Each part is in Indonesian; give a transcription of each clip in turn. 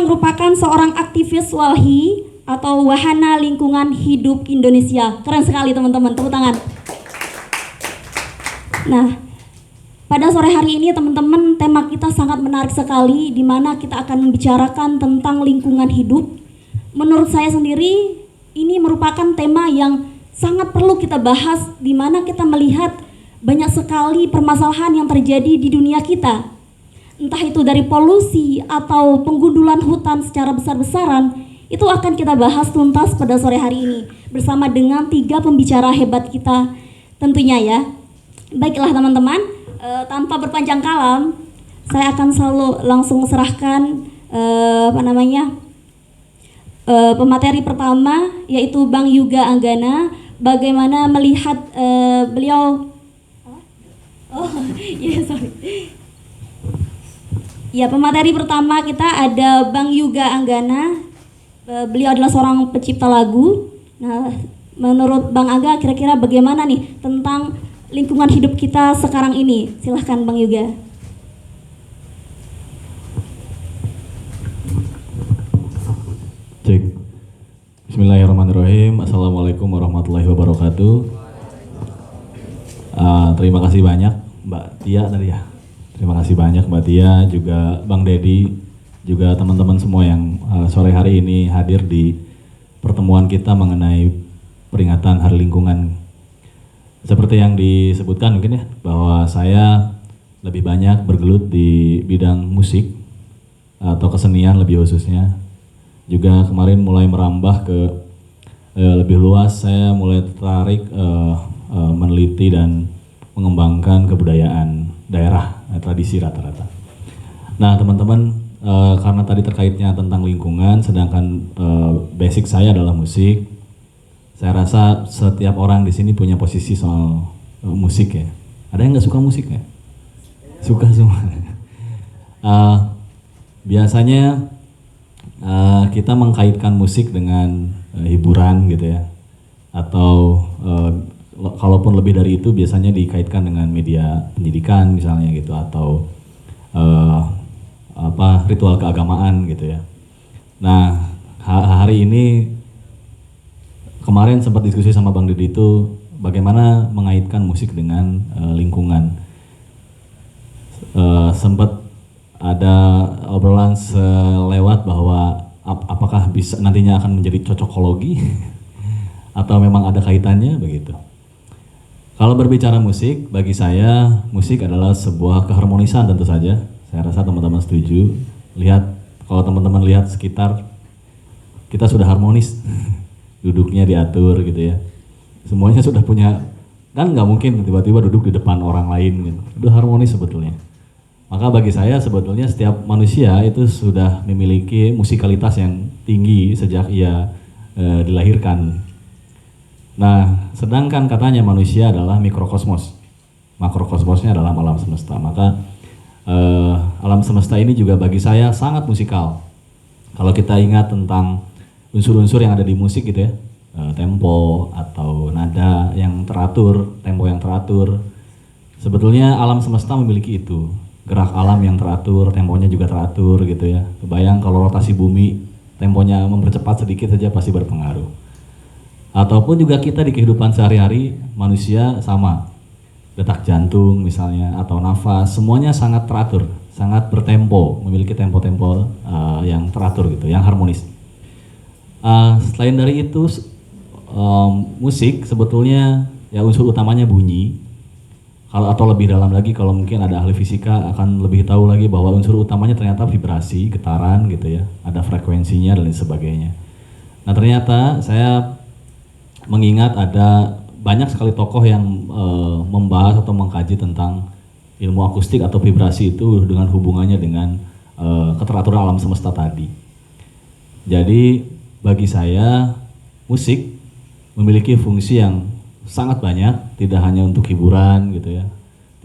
yang merupakan seorang aktivis WALHI atau Wahana Lingkungan Hidup Indonesia. Keren sekali teman-teman, tepuk tangan. Nah, pada sore hari ini teman-teman, tema kita sangat menarik sekali, di mana kita akan membicarakan tentang lingkungan hidup. Menurut saya sendiri, ini merupakan tema yang sangat perlu kita bahas, di mana kita melihat banyak sekali permasalahan yang terjadi di dunia kita. Entah itu dari polusi atau penggundulan hutan secara besar-besaran, itu akan kita bahas tuntas pada sore hari ini bersama dengan 3 pembicara hebat kita tentunya ya. Baiklah teman-teman, tanpa berpanjang kalam, saya akan selalu langsung serahkan pemateri pertama, yaitu Bang Yuga Anggana. Bagaimana melihat beliau? Ya, pemateri pertama kita ada Bang Yuga Anggana. Beliau adalah seorang pencipta lagu. Nah, menurut Bang Angga, kira-kira bagaimana nih tentang lingkungan hidup kita sekarang ini? Silahkan Bang Yuga. Cek. Bismillahirrahmanirrahim. Assalamualaikum warahmatullahi wabarakatuh. Terima kasih banyak Mbak Tia tadi ya. Terima kasih banyak Mbak Tia, juga Bang Dedi, juga teman-teman semua yang sore hari ini hadir di pertemuan kita mengenai peringatan Hari Lingkungan. Seperti yang disebutkan mungkin ya, bahwa saya lebih banyak bergelut di bidang musik atau kesenian lebih khususnya. Juga kemarin mulai merambah ke lebih luas, saya mulai tertarik meneliti dan mengembangkan kebudayaan daerah, tradisi rata-rata. Nah teman-teman, karena tadi terkaitnya tentang lingkungan, sedangkan basic saya adalah musik, saya rasa setiap orang di sini punya posisi soal musik ya. Ada yang nggak suka musik ya? Suka semua. Biasanya kita mengkaitkan musik dengan hiburan gitu ya, atau kalaupun lebih dari itu biasanya dikaitkan dengan media pendidikan misalnya gitu, atau ritual keagamaan gitu ya. Nah hari ini kemarin sempat diskusi sama Bang Didi itu bagaimana mengaitkan musik dengan lingkungan. Sempat ada obrolan selewat bahwa apakah bisa nantinya akan menjadi cocokologi atau memang ada kaitannya begitu. Kalau berbicara musik, bagi saya musik adalah sebuah keharmonisan tentu saja. Saya rasa teman-teman setuju. Lihat, kalau teman-teman lihat sekitar, kita sudah harmonis. Duduknya diatur gitu ya. Semuanya sudah punya, kan nggak mungkin tiba-tiba duduk di depan orang lain gitu. Udah harmonis sebetulnya. Maka bagi saya sebetulnya setiap manusia itu sudah memiliki musikalitas yang tinggi sejak ia dilahirkan. Nah, sedangkan katanya manusia adalah mikrokosmos. Makrokosmosnya adalah alam semesta. Maka alam semesta ini juga bagi saya sangat musikal. Kalau kita ingat tentang unsur-unsur yang ada di musik gitu ya, tempo atau nada yang teratur, tempo yang teratur. Sebetulnya alam semesta memiliki itu. Gerak alam yang teratur, temponya juga teratur gitu ya. Kebayang kalau rotasi bumi, temponya mempercepat sedikit saja pasti berpengaruh. Ataupun juga kita di kehidupan sehari-hari manusia sama. Detak jantung misalnya atau nafas, semuanya sangat teratur, sangat bertempo, memiliki tempo-tempo yang teratur gitu, yang harmonis. Selain dari itu, musik sebetulnya ya unsur utamanya bunyi. Atau lebih dalam lagi, kalau mungkin ada ahli fisika akan lebih tahu lagi bahwa unsur utamanya ternyata vibrasi, getaran gitu ya, ada frekuensinya dan lain sebagainya. Nah ternyata saya mengingat ada banyak sekali tokoh yang membahas atau mengkaji tentang ilmu akustik atau vibrasi itu dengan hubungannya dengan keteraturan alam semesta tadi. Jadi bagi saya musik memiliki fungsi yang sangat banyak, tidak hanya untuk hiburan gitu ya,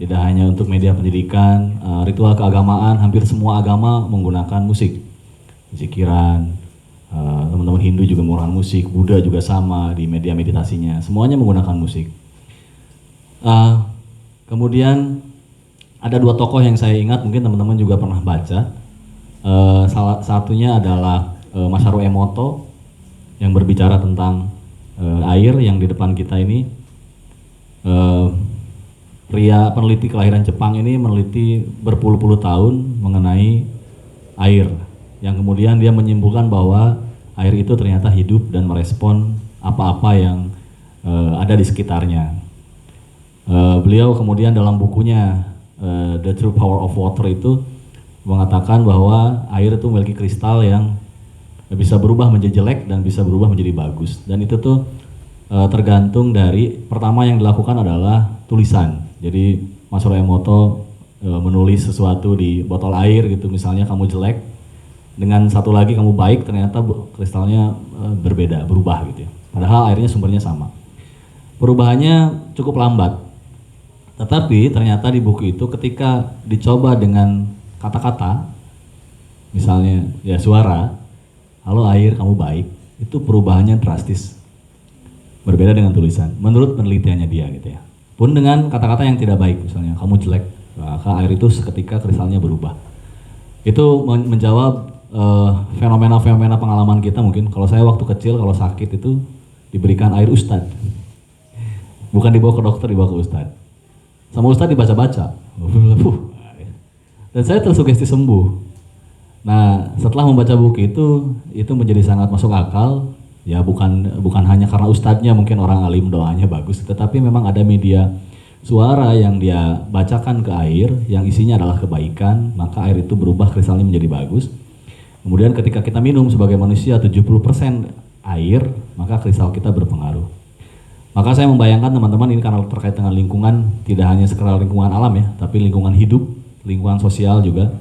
tidak hanya untuk media pendidikan, ritual keagamaan, hampir semua agama menggunakan musik, zikiran, teman-teman Hindu juga menggunakan musik, Buddha juga sama di media meditasinya, semuanya menggunakan musik. Kemudian ada 2 tokoh yang saya ingat, mungkin teman-teman juga pernah baca, Salah satunya adalah Masaru Emoto yang berbicara tentang air, yang di depan kita ini pria peneliti kelahiran Jepang ini meneliti berpuluh-puluh tahun mengenai air, yang kemudian dia menyimpulkan bahwa air itu ternyata hidup dan merespon apa-apa yang ada di sekitarnya. Beliau kemudian dalam bukunya The True Power of Water itu mengatakan bahwa air itu memiliki kristal yang bisa berubah menjadi jelek dan bisa berubah menjadi bagus, dan itu tuh tergantung dari, pertama yang dilakukan adalah tulisan. Jadi Masaru Emoto menulis sesuatu di botol air gitu, misalnya kamu jelek, dengan satu lagi kamu baik, ternyata kristalnya berbeda, berubah gitu ya, padahal airnya sumbernya sama. Perubahannya cukup lambat, tetapi ternyata di buku itu ketika dicoba dengan kata-kata, misalnya ya suara, halo air kamu baik, itu perubahannya drastis, berbeda dengan tulisan menurut penelitiannya dia gitu ya. Pun dengan kata-kata yang tidak baik, misalnya kamu jelek, maka air itu seketika kristalnya berubah. Itu menjawab fenomena-fenomena pengalaman kita. Mungkin kalau saya waktu kecil kalau sakit itu diberikan air ustad, bukan dibawa ke dokter, dibawa ke ustad, sama ustad dibaca-baca, dan saya tersugesti sembuh. Nah, setelah membaca buku itu menjadi sangat masuk akal. Ya bukan hanya karena ustadznya mungkin orang alim doanya bagus, tetapi memang ada media suara yang dia bacakan ke air yang isinya adalah kebaikan, maka air itu berubah kristalnya menjadi bagus. Kemudian ketika kita minum sebagai manusia 70% air, maka kristal kita berpengaruh. Maka saya membayangkan teman-teman, ini karena terkait dengan lingkungan, tidak hanya sekedar lingkungan alam ya, tapi lingkungan hidup, lingkungan sosial juga.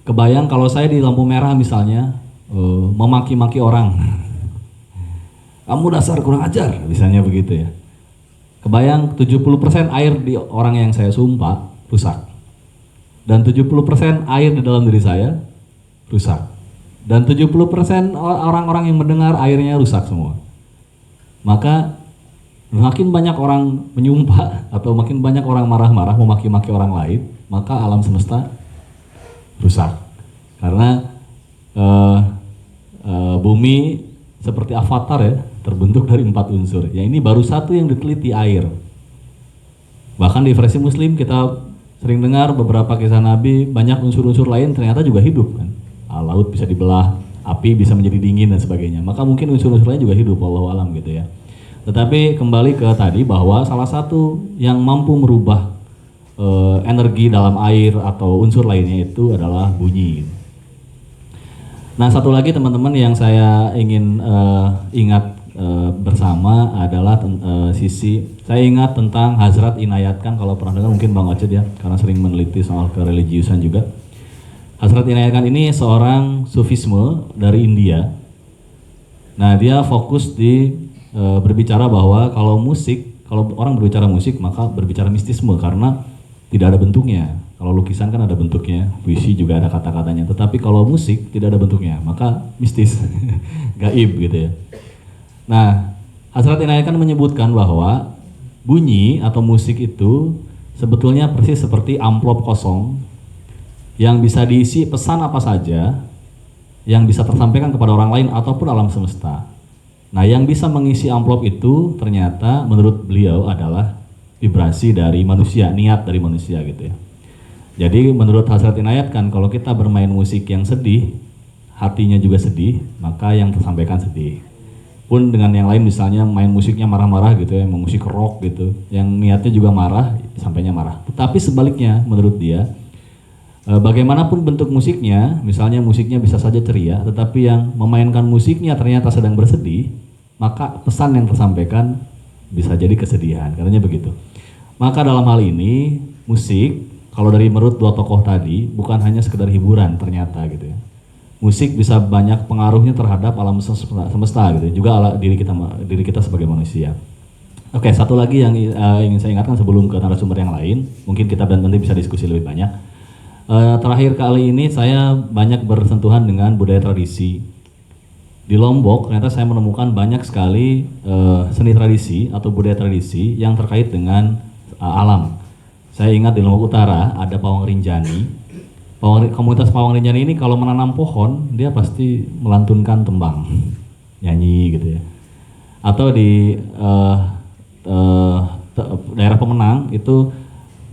Kebayang kalau saya di lampu merah misalnya memaki-maki orang, kamu dasar kurang ajar, misalnya begitu ya. Kebayang 70% air di orang yang saya sumpah rusak, dan 70% air di dalam diri saya rusak, dan 70% orang-orang yang mendengar airnya rusak semua. Maka makin banyak orang menyumpah atau makin banyak orang marah-marah memaki-maki orang lain, maka alam semesta rusak. Karena bumi seperti avatar ya, terbentuk dari 4 unsur. Ya ini baru satu yang diteliti, air. Bahkan di versi Muslim kita sering dengar beberapa kisah Nabi, banyak unsur-unsur lain ternyata juga hidup kan. Laut bisa dibelah, api bisa menjadi dingin dan sebagainya. Maka mungkin unsur-unsur lain juga hidup, wallahu alam gitu ya. Tetapi kembali ke tadi bahwa salah satu yang mampu merubah energi dalam air atau unsur lainnya itu adalah bunyi. Nah, satu lagi teman-teman yang saya ingin ingat bersama adalah saya ingat tentang Hazrat Inayatkan. Kalau pernah dengar mungkin Bang Ocet ya, karena sering meneliti soal kereligiusan juga. Hazrat Inayatkan ini seorang sufisme dari India. Nah, dia fokus di berbicara bahwa kalau orang berbicara musik maka berbicara mistisme, karena tidak ada bentuknya. Kalau lukisan kan ada bentuknya, puisi juga ada kata-katanya. Tetapi kalau musik tidak ada bentuknya, maka mistis, gaib gitu ya. Nah, Hazrat Inayatkan menyebutkan bahwa bunyi atau musik itu sebetulnya persis seperti amplop kosong yang bisa diisi pesan apa saja yang bisa tersampaikan kepada orang lain ataupun alam semesta. Nah, yang bisa mengisi amplop itu ternyata menurut beliau adalah vibrasi dari manusia, niat dari manusia gitu ya. Jadi menurut Hazrat Inayatkan, kalau kita bermain musik yang sedih, hatinya juga sedih, maka yang tersampaikan sedih. Pun dengan yang lain, misalnya main musiknya marah-marah gitu ya, musik rock gitu, yang niatnya juga marah, sampainya marah. Tetapi sebaliknya menurut dia, bagaimanapun bentuk musiknya, misalnya musiknya bisa saja ceria, tetapi yang memainkan musiknya ternyata sedang bersedih, maka pesan yang tersampaikan bisa jadi kesedihan, katanya begitu. Maka dalam hal ini, musik kalau dari menurut 2 tokoh tadi bukan hanya sekedar hiburan ternyata gitu ya. Musik bisa banyak pengaruhnya terhadap alam semesta gitu, juga diri kita sebagai manusia. Oke, satu lagi yang ingin saya ingatkan sebelum ke narasumber yang lain, mungkin kita nanti bisa diskusi lebih banyak. Terakhir kali ini saya banyak bersentuhan dengan budaya tradisi. Di Lombok ternyata saya menemukan banyak sekali seni tradisi atau budaya tradisi yang terkait dengan alam. Saya ingat di Lombok Utara ada pawang rinjani Komunitas Pawang Rinjani ini kalau menanam pohon dia pasti melantunkan tembang, nyanyi gitu ya. Atau di daerah Pemenang itu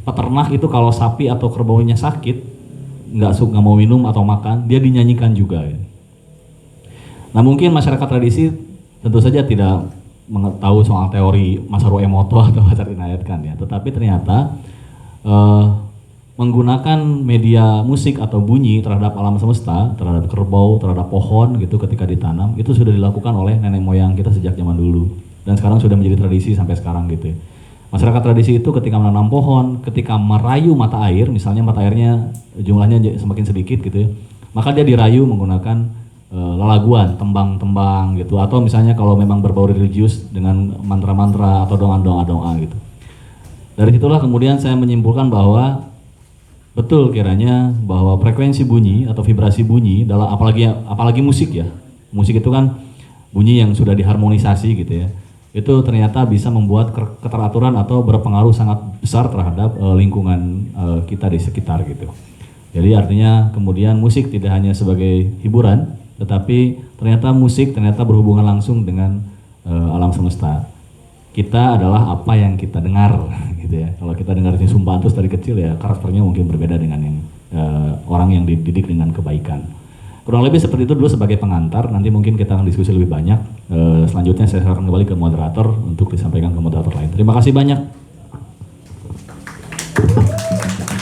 peternak itu kalau sapi atau kerbaunya sakit nggak mau minum atau makan, dia dinyanyikan juga ya. Nah mungkin masyarakat tradisi tentu saja tidak mengetahui soal teori Masaru Emoto atau Hajar Inayat kan ya, tetapi ternyata menggunakan media musik atau bunyi terhadap alam semesta, terhadap kerbau, terhadap pohon gitu ketika ditanam, itu sudah dilakukan oleh nenek moyang kita sejak zaman dulu dan sekarang sudah menjadi tradisi sampai sekarang gitu ya. Masyarakat tradisi itu ketika menanam pohon, ketika merayu mata air, misalnya mata airnya jumlahnya semakin sedikit gitu ya, maka dia dirayu menggunakan lelaguan, tembang-tembang gitu, atau misalnya kalau memang berbau religius dengan mantra-mantra atau doa-doa gitu. Dari situlah kemudian saya menyimpulkan bahwa betul kiranya bahwa frekuensi bunyi atau vibrasi bunyi dalam apalagi musik ya. Musik itu kan bunyi yang sudah diharmonisasi gitu ya. Itu ternyata bisa membuat keteraturan atau berpengaruh sangat besar terhadap lingkungan kita di sekitar gitu. Jadi artinya kemudian musik tidak hanya sebagai hiburan, tetapi ternyata musik ternyata berhubungan langsung dengan alam semesta. Kita adalah apa yang kita dengar gitu ya. Kalau kita dengar Sumba Antus dari kecil ya karakternya mungkin berbeda dengan yang orang yang dididik dengan kebaikan. Kurang lebih seperti itu dulu sebagai pengantar. Nanti mungkin kita akan diskusi lebih banyak. Selanjutnya saya serahkan kembali ke moderator untuk disampaikan ke moderator lain. Terima kasih banyak.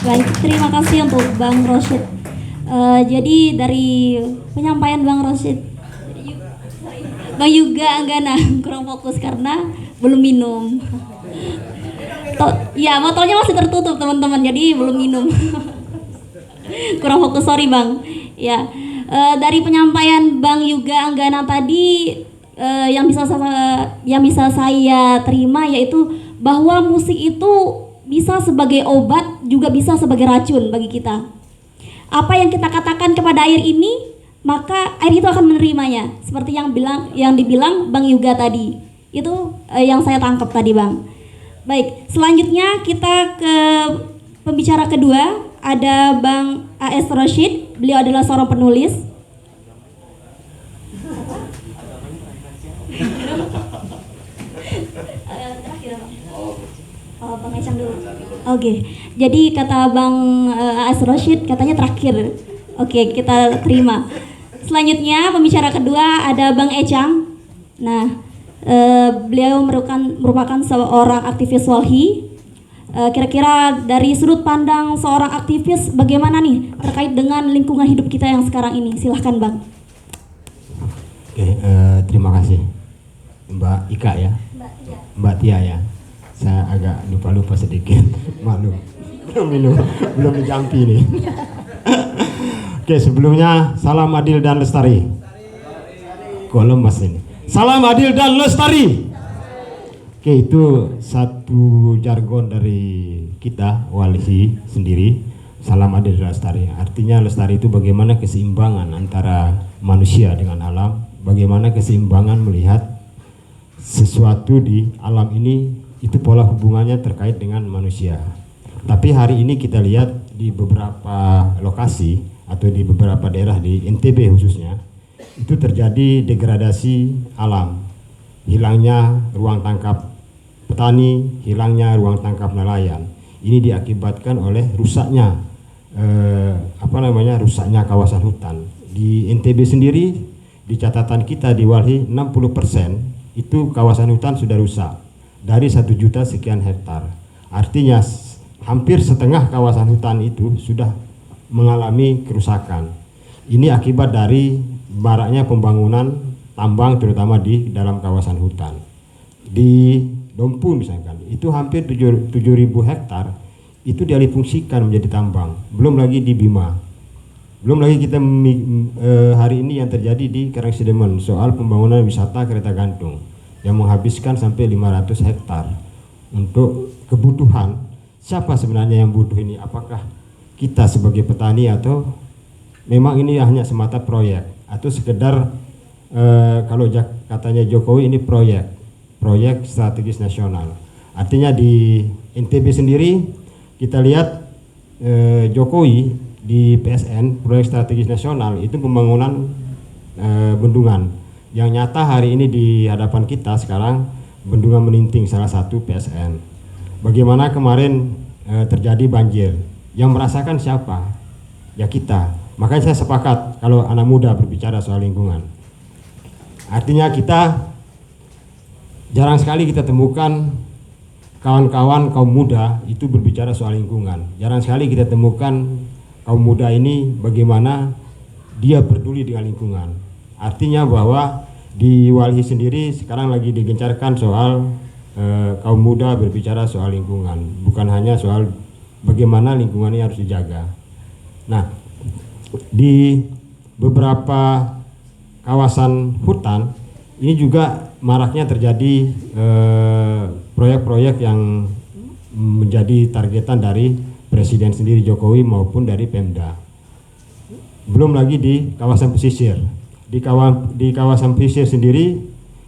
Baik, terima kasih untuk Bang Rosyid. Jadi dari penyampaian Bang Rosyid, Bang Yuga Anggana kurang fokus karena belum minum. Ya, botolnya masih tertutup teman-teman, jadi belum minum. Kurang fokus, sorry Bang. Ya, dari penyampaian Bang Yuga Anggana tadi yang bisa saya terima yaitu bahwa musik itu bisa sebagai obat, juga bisa sebagai racun bagi kita. Apa yang kita katakan kepada air ini, maka air itu akan menerimanya. Seperti yang dibilang Bang Yuga tadi. Itu yang saya tangkap tadi Bang. Baik, selanjutnya kita ke pembicara kedua. Ada Bang A.S. Rosyid. Beliau adalah seorang penulis. Bang Ecang dulu. Oke, jadi kata Bang A.S. Rosyid katanya terakhir. Oke, kita terima. Selanjutnya pembicara kedua ada Bang Ecang. Nah, beliau merupakan seorang aktivis Walhi. Kira-kira dari sudut pandang seorang aktivis bagaimana nih terkait dengan lingkungan hidup kita yang sekarang ini? Silahkan Bang. Oke, terima kasih Mbak Ika ya. Mbak Tia ya. Saya agak lupa sedikit, malu. Belum dijampi nih. Oke, sebelumnya salam adil dan lestari. Kok lemas ini? Salam adil dan lestari. Oke, itu satu jargon dari kita Walhi sendiri. Salam adil dan lestari. Artinya lestari itu bagaimana keseimbangan antara manusia dengan alam, bagaimana keseimbangan melihat sesuatu di alam ini, itu pola hubungannya terkait dengan manusia. Tapi hari ini kita lihat di beberapa lokasi atau di beberapa daerah di NTB khususnya, itu terjadi degradasi alam, hilangnya ruang tangkap petani, hilangnya ruang tangkap nelayan. Ini diakibatkan oleh rusaknya rusaknya kawasan hutan. Di NTB sendiri, di catatan kita di Walhi 60% itu kawasan hutan sudah rusak dari 1 juta sekian hektar. Artinya hampir setengah kawasan hutan itu sudah mengalami kerusakan. Ini akibat dari maraknya pembangunan tambang terutama di dalam kawasan hutan. Di Dompu misalkan, itu hampir 7.000 hektar itu dialihfungsikan menjadi tambang. Belum lagi di Bima. Belum lagi kita hari ini yang terjadi di Karangsedemen soal pembangunan wisata kereta gantung yang menghabiskan sampai 500 hektar untuk kebutuhan. Siapa sebenarnya yang butuh ini? Apakah kita sebagai petani atau memang ini hanya semata proyek atau sekedar kalau katanya Jokowi ini proyek strategis nasional. Artinya di NTB sendiri kita lihat Jokowi di PSN, proyek strategis nasional, itu pembangunan bendungan. Yang nyata hari ini di hadapan kita sekarang Bendungan Meninting, salah satu PSN. Bagaimana kemarin terjadi banjir, yang merasakan siapa? Ya kita. Makanya saya sepakat kalau anak muda berbicara soal lingkungan. Artinya kita jarang sekali kita temukan kawan-kawan kaum muda itu berbicara soal lingkungan. Jarang sekali kita temukan kaum muda ini bagaimana dia peduli dengan lingkungan. Artinya bahwa di Walhi sendiri sekarang lagi digencarkan soal kaum muda berbicara soal lingkungan, bukan hanya soal bagaimana lingkungannya harus dijaga. Nah, di beberapa kawasan hutan ini juga maraknya terjadi proyek-proyek yang menjadi targetan dari Presiden sendiri Jokowi maupun dari Pemda. Belum lagi di kawasan pesisir. Di kawasan pesisir sendiri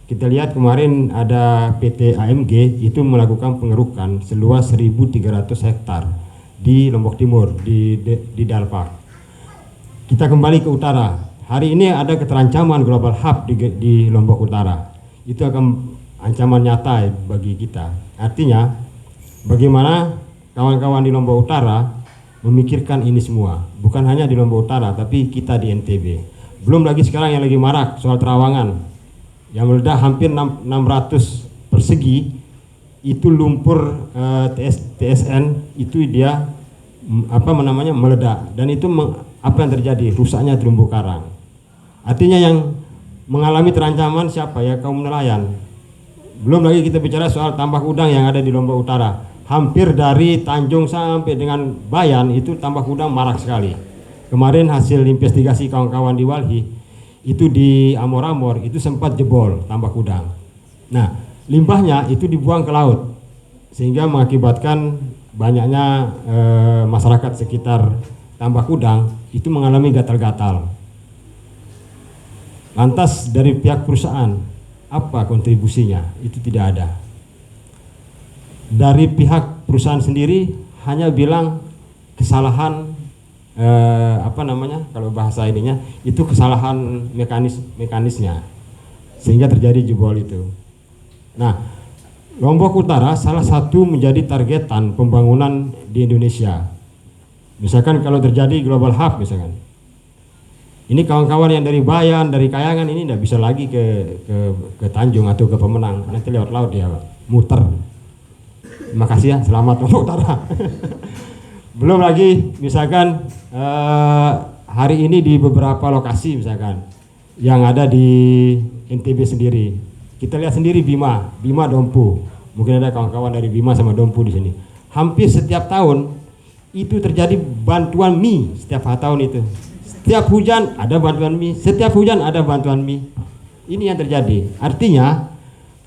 kita lihat kemarin ada PT AMG itu melakukan pengerukan seluas 1.300 hektar di Lombok Timur di Dalpak. Kita kembali ke utara. Hari ini ada keterancaman global hub di Lombok Utara. Itu akan ancaman nyata bagi kita. Artinya bagaimana kawan-kawan di Lombok Utara memikirkan ini semua, bukan hanya di Lombok Utara tapi kita di NTB. Belum lagi sekarang yang lagi marak soal Terawangan yang meledak hampir 600 persegi itu lumpur TSN itu dia meledak, dan itu apa yang terjadi? Rusaknya terumbu karang. Artinya yang mengalami terancaman siapa? Ya kaum nelayan. Belum lagi kita bicara soal tambak udang yang ada di Lombok Utara. Hampir dari Tanjung sampai dengan Bayan itu tambak udang marak sekali. Kemarin hasil investigasi kawan-kawan di Walhi itu di Amor-Amor itu sempat jebol tambak udang. Nah, limbahnya itu dibuang ke laut sehingga mengakibatkan banyaknya masyarakat sekitar tambak udang itu mengalami gatal-gatal. Lantas dari pihak perusahaan apa kontribusinya? Itu tidak ada. Dari pihak perusahaan sendiri hanya bilang kesalahan kalau bahasa ininya itu kesalahan mekanisnya sehingga terjadi jebol itu. Nah, Lombok Utara salah satu menjadi targetan pembangunan di Indonesia. Misalkan kalau terjadi global hub misalkan. Ini kawan-kawan yang dari Bayan, dari Kayangan ini tidak bisa lagi ke Tanjung atau ke Pemenang. Nanti lewat laut dia muter. Terima kasih ya, selamat Lombok Utara. Belum lagi misalkan hari ini di beberapa lokasi misalkan yang ada di NTB sendiri. Kita lihat sendiri Bima Dompu. Mungkin ada kawan-kawan dari Bima sama Dompu di sini. Hampir setiap tahun itu terjadi bantuan mie setiap tahun itu. Setiap hujan ada bantuan mie, setiap hujan ada bantuan mie. Ini yang terjadi. Artinya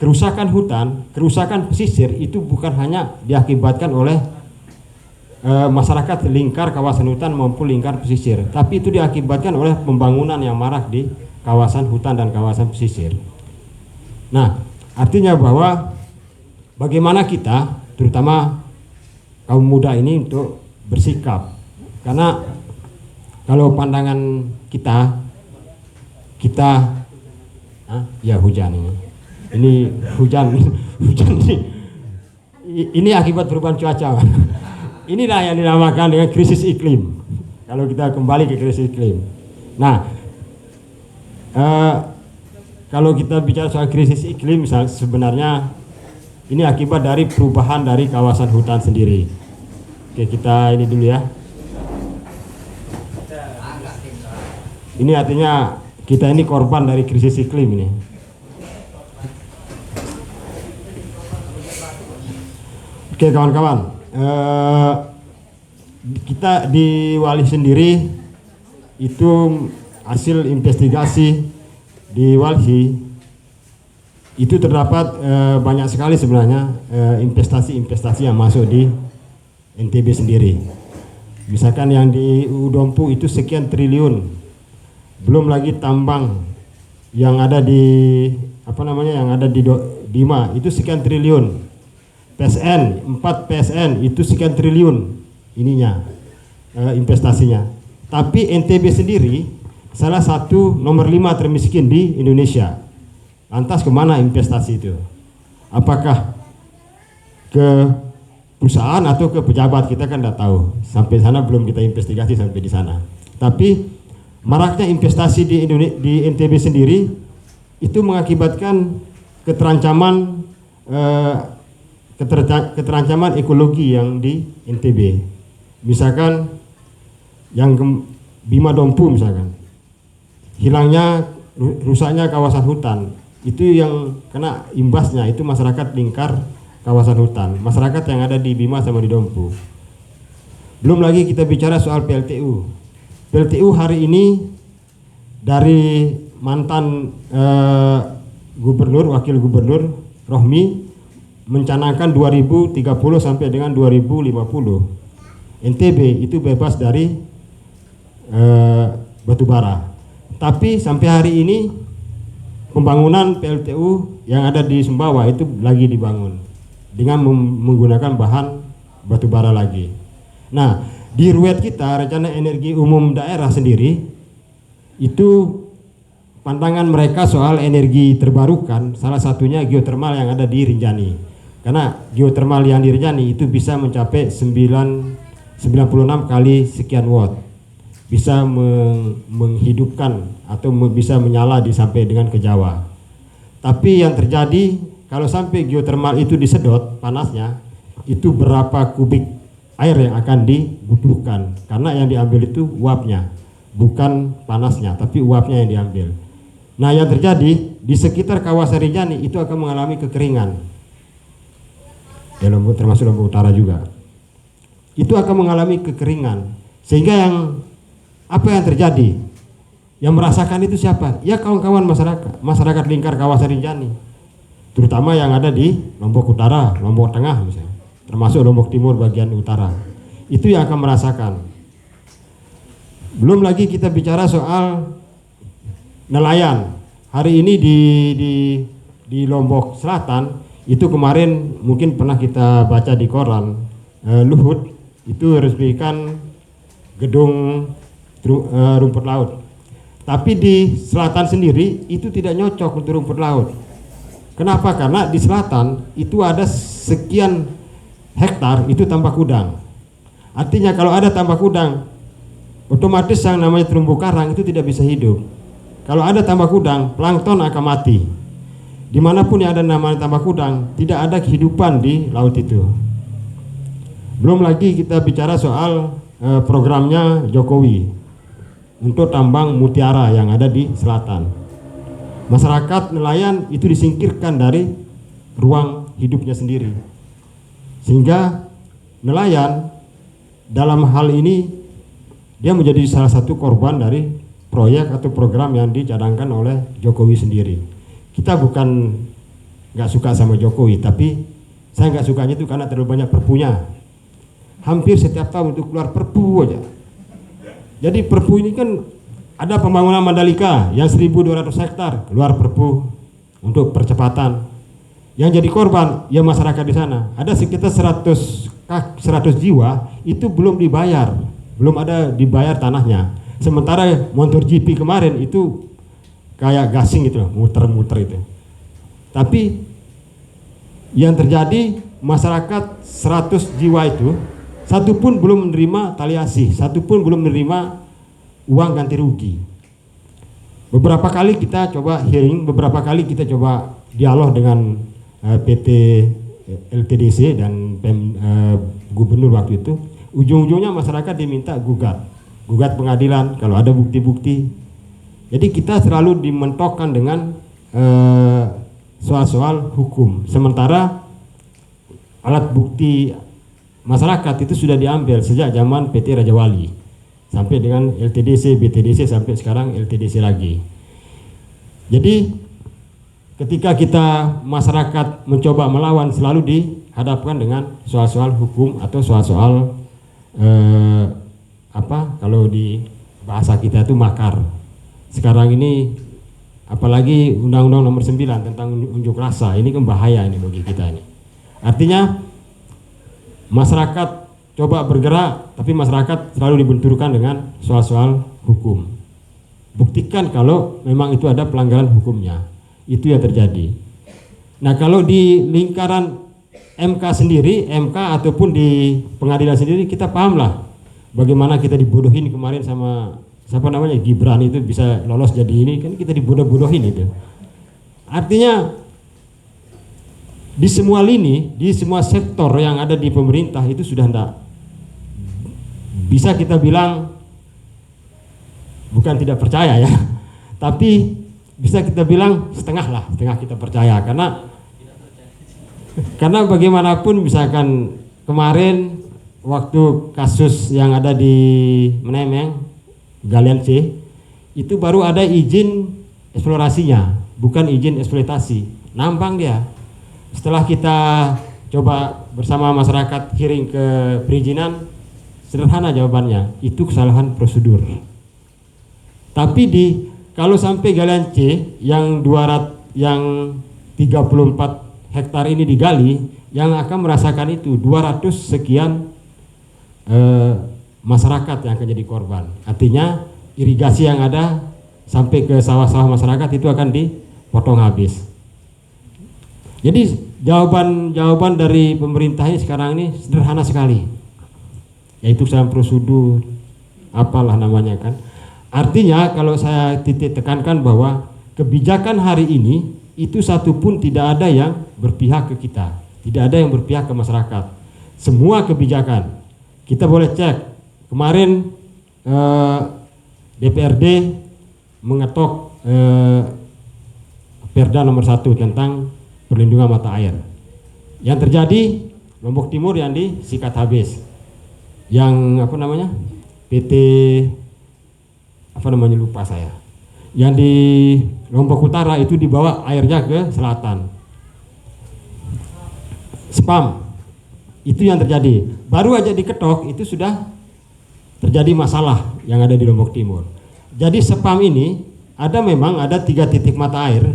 kerusakan hutan, kerusakan pesisir itu bukan hanya diakibatkan oleh masyarakat lingkar kawasan hutan maupun lingkar pesisir, tapi itu diakibatkan oleh pembangunan yang marak di kawasan hutan dan kawasan pesisir. Nah, artinya bahwa bagaimana kita, terutama kaum muda ini untuk bersikap, karena kalau pandangan kita ya hujan ini hujan ini akibat perubahan cuaca. Inilah yang dinamakan dengan krisis iklim. Kalau kita kembali ke krisis iklim. Nah, kalau kita bicara soal krisis iklim, misalnya sebenarnya ini akibat dari perubahan dari kawasan hutan sendiri. Oke, kita ini dulu ya. Ini artinya kita ini korban dari krisis iklim ini. Oke kawan-kawan. Kita di Walhi sendiri itu hasil investigasi di Walhi itu terdapat banyak sekali sebenarnya investasi-investasi yang masuk di NTB sendiri. Misalkan yang di Udompu itu sekian triliun, belum lagi tambang yang ada di Dima itu sekian triliun. PSN, 4 PSN itu sekian triliun ininya investasinya. Tapi NTB sendiri salah satu nomor 5 termiskin di Indonesia. Lantas kemana investasi itu? Apakah ke perusahaan atau ke pejabat? Kita kan tidak tahu. Sampai sana belum kita investigasi sampai di sana. Tapi maraknya investasi di NTB sendiri itu mengakibatkan keterancaman ekologi yang di NTB. Misalkan yang Bima Dompu misalkan, hilangnya, rusaknya kawasan hutan, itu yang kena imbasnya itu masyarakat lingkar kawasan hutan, masyarakat yang ada di Bima sama di Dompu. Belum lagi kita bicara soal PLTU. PLTU hari ini dari mantan gubernur, wakil gubernur Rohmi mencanangkan 2030 sampai dengan 2050 NTB itu bebas dari batu bara. Tapi sampai hari ini pembangunan PLTU yang ada di Sumbawa itu lagi dibangun dengan menggunakan bahan batu bara lagi. Nah, di RUED kita, rencana energi umum daerah sendiri, itu pandangan mereka soal energi terbarukan, salah satunya geotermal yang ada di Rinjani. Karena geotermal yang di Rinjani itu bisa mencapai 96 kali sekian watt. Bisa menghidupkan atau bisa menyala sampai dengan ke Jawa. Tapi yang terjadi kalau sampai geotermal itu disedot panasnya, itu berapa kubik air yang akan dibutuhkan, karena yang diambil itu uapnya, bukan panasnya, tapi uapnya yang diambil. Nah, yang terjadi di sekitar kawasan Rinjani itu akan mengalami kekeringan, ya, termasuk Lombok Utara juga. Itu akan mengalami kekeringan, sehingga apa yang terjadi? Yang merasakan itu siapa? Ya kawan-kawan masyarakat lingkar kawasan Rinjani, terutama yang ada di Lombok Utara, Lombok Tengah misalnya, termasuk Lombok Timur bagian utara. Itu yang akan merasakan. Belum lagi kita bicara soal nelayan. Hari ini di Lombok Selatan itu kemarin mungkin pernah kita baca di koran, Luhut itu resmikan gedung rumput laut. Tapi di selatan sendiri itu tidak nyocok untuk rumput laut. Kenapa? Karena di selatan itu ada sekian hektar itu tambak udang. Artinya kalau ada tambak udang, otomatis yang namanya terumbu karang itu tidak bisa hidup. Kalau ada tambak udang, plankton akan mati. Dimanapun yang ada namanya tambak udang, tidak ada kehidupan di laut itu. Belum lagi kita bicara soal programnya Jokowi untuk tambang mutiara yang ada di selatan. Masyarakat nelayan itu disingkirkan dari ruang hidupnya sendiri, sehingga nelayan dalam hal ini dia menjadi salah satu korban dari proyek atau program yang dicadangkan oleh Jokowi sendiri. Kita bukan nggak suka sama Jokowi, tapi saya nggak sukanya itu karena terlalu banyak perpunya. Hampir setiap tahun itu keluar perpu aja. Jadi perpu ini kan ada pembangunan Mandalika yang 1.200 hektar keluar perpu untuk percepatan. Yang jadi korban ya masyarakat di sana. Ada sekitar 100 jiwa itu belum dibayar, belum ada dibayar tanahnya. Sementara motor GP kemarin itu kayak gasing itu, muter-muter itu. Tapi yang terjadi masyarakat 100 jiwa itu satu pun belum menerima tali asih, satu pun belum menerima uang ganti rugi. Beberapa kali kita coba hearing, beberapa kali kita coba dialog dengan PT LTDC dan gubernur waktu itu. Ujung-ujungnya masyarakat diminta gugat pengadilan kalau ada bukti-bukti. Jadi kita selalu dimentokkan dengan soal-soal hukum. Sementara alat bukti masyarakat itu sudah diambil sejak zaman PT Raja Wali sampai dengan LTDC, BTDC sampai sekarang LTDC lagi. Jadi ketika kita masyarakat mencoba melawan selalu dihadapkan dengan soal-soal hukum atau soal-soal kalau di bahasa kita itu makar. Sekarang ini apalagi Undang-Undang Nomor 9 tentang unjuk rasa, ini kan bahaya ini bagi kita ini. Artinya masyarakat coba bergerak, tapi masyarakat selalu dibenturkan dengan soal-soal hukum. Buktikan kalau memang itu ada pelanggaran hukumnya. Itu yang terjadi. Nah, kalau di lingkaran MK sendiri, MK ataupun di pengadilan sendiri, kita pahamlah bagaimana kita dibodohin kemarin sama siapa namanya, Gibran itu bisa lolos jadi ini, kan kita dibodoh-bodohin itu. Artinya di semua lini, di semua sektor yang ada di pemerintah itu sudah tidak bisa kita bilang, bukan tidak percaya ya, tapi bisa kita bilang setengah kita percaya, karena bagaimanapun misalkan kemarin waktu kasus yang ada di Menemeng Galian C itu baru ada izin eksplorasinya, bukan izin eksploitasi, nambang dia. Setelah kita coba bersama masyarakat hearing ke perizinan, sederhana jawabannya, itu kesalahan prosedur. Tapi kalau sampai Galian C yang 34 hektar ini digali, yang akan merasakan itu 200 sekian masyarakat yang akan jadi korban. Artinya irigasi yang ada sampai ke sawah-sawah masyarakat itu akan dipotong habis. Jadi jawaban dari pemerintah ini sekarang ini sederhana sekali, yaitu dalam prosedur apalah namanya kan. Artinya kalau saya titik tekankan bahwa kebijakan hari ini itu satupun tidak ada yang berpihak ke kita, tidak ada yang berpihak ke masyarakat. Semua kebijakan kita boleh cek kemarin DPRD mengetok Perda nomor 1 tentang perlindungan mata air. Yang terjadi Lombok Timur yang disikat habis, yang apa namanya PT apa namanya lupa saya, yang di Lombok Utara itu dibawa airnya ke selatan, spam. Itu yang terjadi. Baru aja diketok itu sudah terjadi masalah yang ada di Lombok Timur. Jadi spam ini memang ada 3 titik mata air,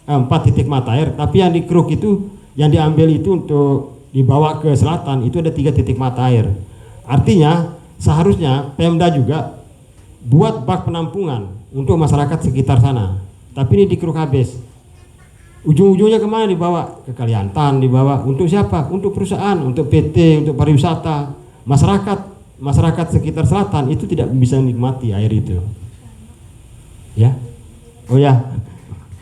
4 titik mata air, tapi yang dikeruk itu, yang diambil itu untuk dibawa ke selatan itu ada 3 titik mata air. Artinya seharusnya Pemda juga buat bak penampungan untuk masyarakat sekitar sana, tapi ini dikeruk habis. Ujung-ujungnya kemana dibawa? Ke Kaliantan dibawa. Untuk siapa? Untuk perusahaan, untuk PT, untuk pariwisata. Masyarakat sekitar selatan itu tidak bisa menikmati air itu. Ya, oh ya,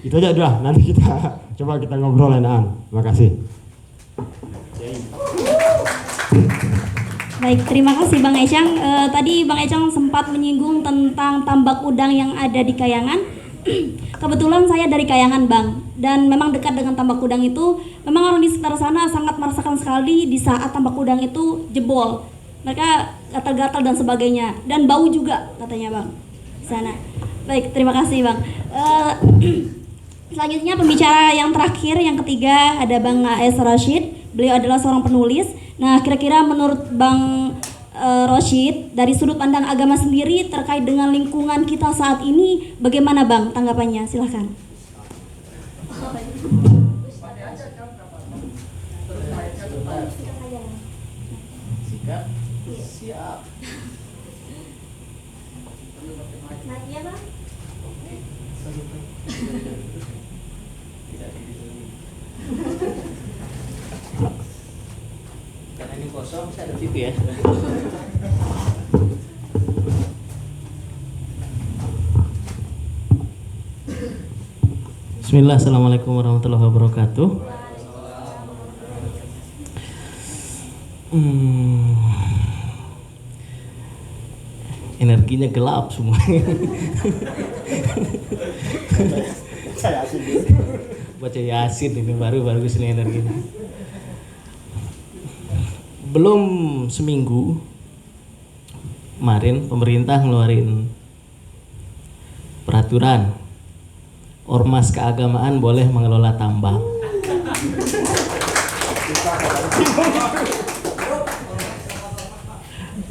itu aja dulu. Nanti kita coba kita ngobrol lain-lain. Terima kasih. Baik, terima kasih Bang Echang. Tadi Bang Echang sempat menyinggung tentang tambak udang yang ada di Kayangan. Kebetulan saya dari Kayangan Bang, dan memang dekat dengan tambak udang itu. Memang orang di sekitar sana sangat merasakan sekali di saat tambak udang itu jebol. Mereka gatal-gatal dan sebagainya, dan bau juga katanya Bang di sana. Baik, terima kasih Bang. Selanjutnya pembicara yang terakhir, yang ketiga, ada Bang A.S. Rashid. Beliau adalah seorang penulis. Nah, kira-kira menurut Bang Rashid, dari sudut pandang agama sendiri terkait dengan lingkungan kita saat ini, bagaimana Bang tanggapannya? Silahkan. Siap. Karena ini kosong, saya ada TV ya. Bismillah, assalamualaikum warahmatullahi wabarakatuh. Energinya gelap semua. Baca Yasin ini baru kesini energinya. Belum seminggu kemarin pemerintah ngeluarin peraturan ormas keagamaan boleh mengelola tambang.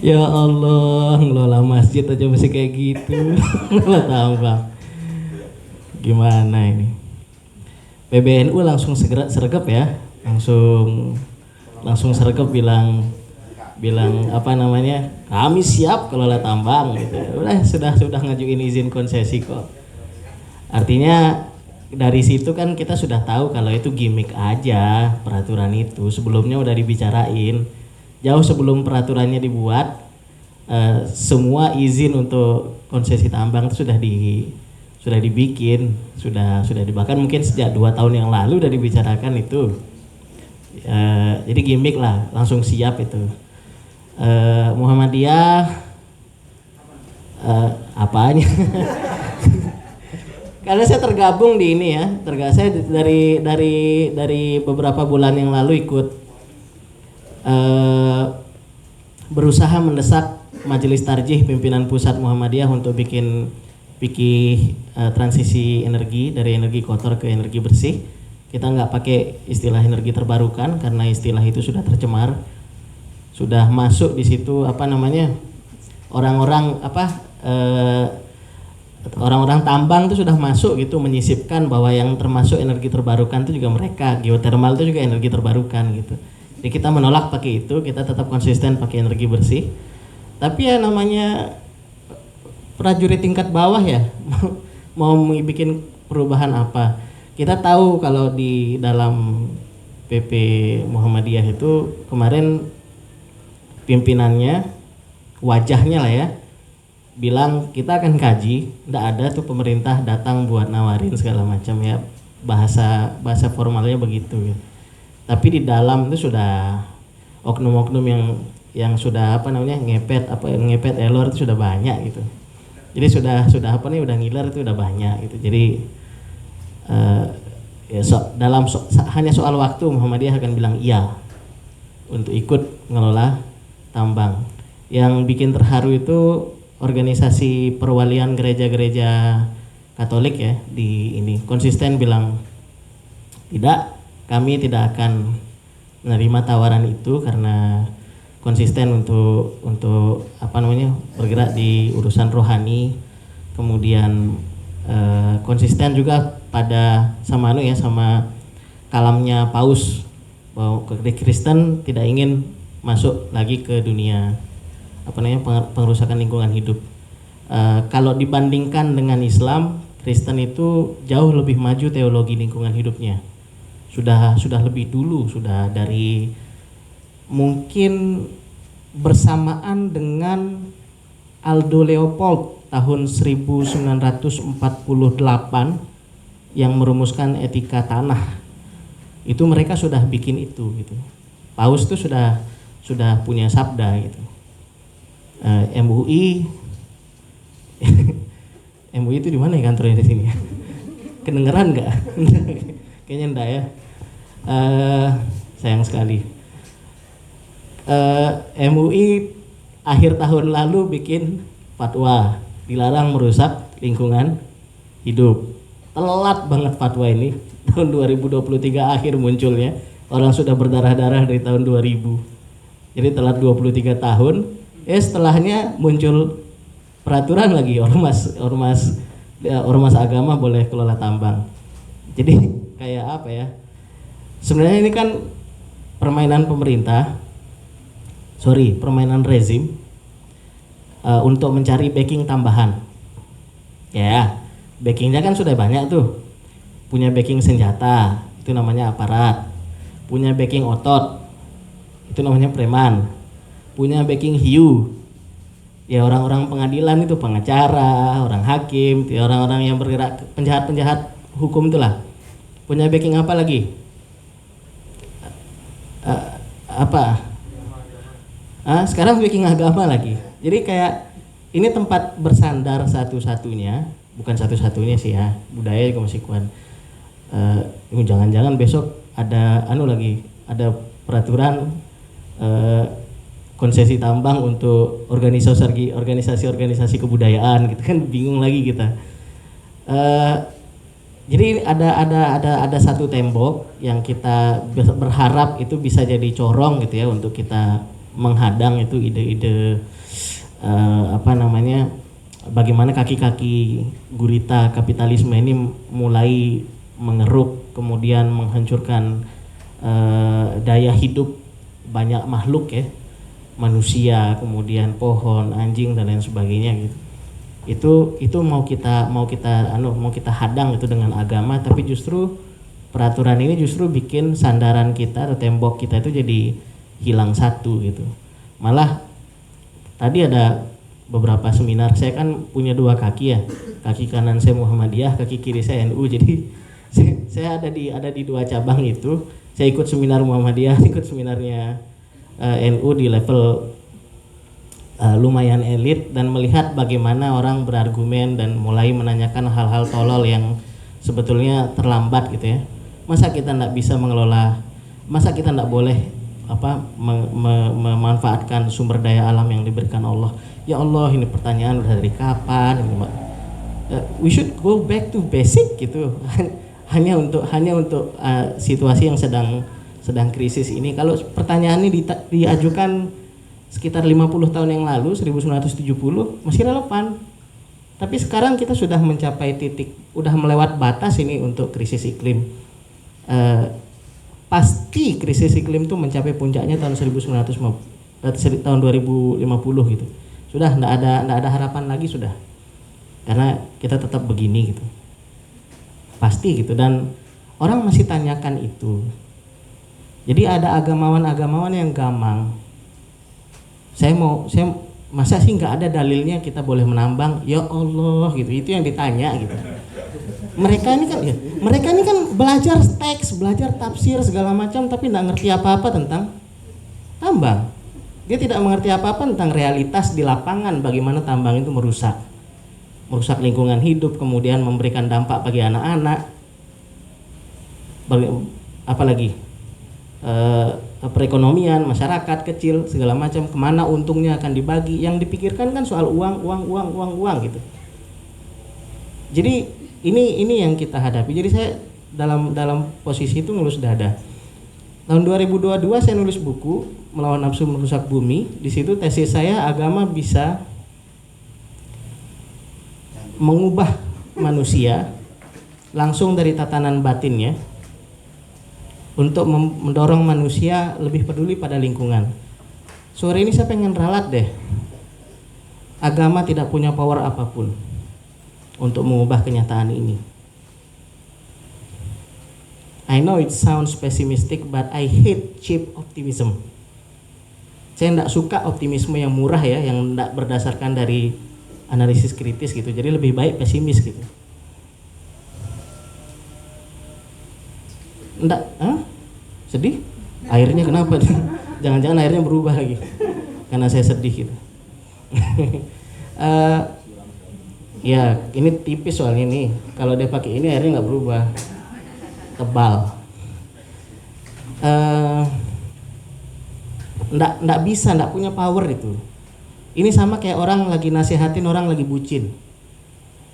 Ya Allah, ngelola masjid aja masih kayak gitu. Ngelola tambang. Gimana ini? PBNU langsung sergap ya. Langsung sergap bilang bilang apa namanya, kami siap kelola tambang gitu. Udah sudah ngajuin izin konsesi kok. Artinya dari situ kan kita sudah tahu kalau itu gimmick aja peraturan itu. Sebelumnya udah dibicarain. Jauh sebelum peraturannya dibuat, semua izin untuk konsesi tambang itu sudah dibikin, sudah dibahkan mungkin sejak 2 tahun yang lalu udah dibicarakan itu. Jadi gimmick lah, langsung siap itu. Muhammadiyah apanya? Karena saya tergabung di ini ya, saya dari beberapa bulan yang lalu ikut berusaha mendesak Majelis Tarjih Pimpinan Pusat Muhammadiyah untuk bikin transisi energi dari energi kotor ke energi bersih. Kita nggak pakai istilah energi terbarukan karena istilah itu sudah tercemar, sudah masuk di situ apa namanya, orang-orang tambang itu sudah masuk gitu, menyisipkan bahwa yang termasuk energi terbarukan itu juga mereka, geothermal itu juga energi terbarukan gitu. Jadi kita menolak pakai itu, kita tetap konsisten pakai energi bersih. Tapi ya namanya prajurit tingkat bawah ya, mau bikin perubahan apa. Kita tahu kalau di dalam PP Muhammadiyah itu kemarin pimpinannya, wajahnya lah ya, bilang kita akan kaji, tidak ada tuh pemerintah datang buat nawarin segala macam ya, bahasa formalnya begitu ya. Tapi di dalam itu sudah oknum-oknum yang sudah apa namanya ngepet elor itu sudah banyak gitu. Jadi sudah udah ngiler itu udah banyak gitu. Jadi hanya soal waktu Muhammadiyah akan bilang iya untuk ikut ngelola tambang. Yang bikin terharu itu organisasi perwalian gereja-gereja Katolik ya, di ini konsisten bilang tidak, kami tidak akan menerima tawaran itu karena konsisten untuk apa namanya, bergerak di urusan rohani, kemudian konsisten juga pada sama kalamnya Paus bahwa Kristen tidak ingin masuk lagi ke dunia apa namanya pengerusakan lingkungan hidup. Kalau dibandingkan dengan Islam, Kristen itu jauh lebih maju teologi lingkungan hidupnya. Sudah lebih dulu, sudah dari mungkin bersamaan dengan Aldo Leopold tahun 1948 yang merumuskan etika tanah. Itu mereka sudah bikin itu gitu. Paus itu sudah punya sabda gitu. MUI MUI itu di mana ya kantornya di sini? Kedengeran nggak? Kayaknya enggak ya. Sayang sekali. MUI akhir tahun lalu bikin fatwa dilarang merusak lingkungan hidup. Telat banget fatwa ini, tahun 2023 akhir munculnya. Orang sudah berdarah-darah dari tahun 2000. Jadi telat 23 tahun. Setelahnya muncul peraturan lagi, ormas agama boleh kelola tambang. Jadi kayak apa ya? Sebenarnya ini kan permainan rezim untuk mencari backing tambahan. Ya, backingnya kan sudah banyak tuh. Punya backing senjata, itu namanya aparat. Punya backing otot, itu namanya preman. Punya backing hiu, ya orang-orang pengadilan itu, pengacara, orang hakim, ya orang-orang yang bergerak, penjahat-penjahat hukum itulah. Punya backing apa lagi? Sekarang backing agama lagi. Jadi kayak ini tempat bersandar satu-satunya, bukan satu-satunya sih ya, budaya juga masih kuat. Jangan-jangan besok ada ada peraturan konsesi tambang untuk organisasi kebudayaan gitu kan, bingung lagi kita. Jadi ada satu tembok yang kita berharap itu bisa jadi corong gitu ya untuk kita menghadang itu ide-ide bagaimana kaki-kaki gurita kapitalisme ini mulai mengeruk, kemudian menghancurkan daya hidup banyak makhluk ya, manusia, kemudian pohon, anjing dan lain sebagainya gitu. Itu mau kita hadang itu dengan agama, tapi justru peraturan ini justru bikin sandaran kita atau tembok kita itu jadi hilang satu gitu. Malah tadi ada beberapa seminar, saya kan punya dua kaki ya, kaki kanan saya Muhammadiyah, kaki kiri saya NU, jadi saya ada di dua cabang itu. Saya ikut seminar Muhammadiyah, ikut seminarnya NU di level lumayan elit, dan melihat bagaimana orang berargumen dan mulai menanyakan hal-hal tolol yang sebetulnya terlambat gitu ya. Masa kita tidak bisa mengelola, masa kita tidak boleh memanfaatkan sumber daya alam yang diberikan Allah. Ya Allah, ini pertanyaan dari kapan? We should go back to basic gitu. hanya untuk situasi yang sedang krisis ini. Kalau pertanyaan ini diajukan sekitar 50 tahun yang lalu, 1970, masih relevan. Tapi sekarang kita sudah mencapai titik, udah melewat batas ini untuk krisis iklim. Pasti krisis iklim itu mencapai puncaknya tahun 2050 gitu. Sudah enggak ada harapan lagi sudah. Karena kita tetap begini gitu. Pasti gitu, dan orang masih tanyakan itu. Jadi ada agamawan yang gamang. Saya masa sih nggak ada dalilnya kita boleh menambang? Ya Allah gitu. Itu yang ditanya gitu. Mereka ini kan belajar teks, belajar tafsir segala macam, tapi nggak ngerti apa-apa tentang tambang. Dia tidak mengerti apa-apa tentang realitas di lapangan, bagaimana tambang itu merusak lingkungan hidup, kemudian memberikan dampak bagi anak-anak, apalagi perekonomian masyarakat kecil segala macam, kemana untungnya akan dibagi. Yang dipikirkan kan soal uang gitu. Jadi ini yang kita hadapi. Jadi saya dalam posisi itu ngelus dada. Tahun 2022 saya nulis buku Melawan Nafsu Merusak Bumi. Di situ tesis saya, agama bisa mengubah manusia langsung dari tatanan batinnya untuk mendorong manusia lebih peduli pada lingkungan. Sore ini saya pengen ralat deh. Agama tidak punya power apapun untuk mengubah kenyataan ini. I know it sounds pessimistic, but I hate cheap optimism. Saya tidak suka optimisme yang murah ya, yang tidak berdasarkan dari analisis kritis gitu. Jadi lebih baik pesimis gitu. Enggak, sedih? Airnya kenapa? Jangan-jangan airnya berubah lagi karena saya sedih gitu. Ya, ini tipis soalnya nih. Kalau dia pakai ini airnya nggak berubah, tebal. Nggak bisa, nggak punya power itu. Ini sama kayak orang lagi nasihatin orang lagi bucin.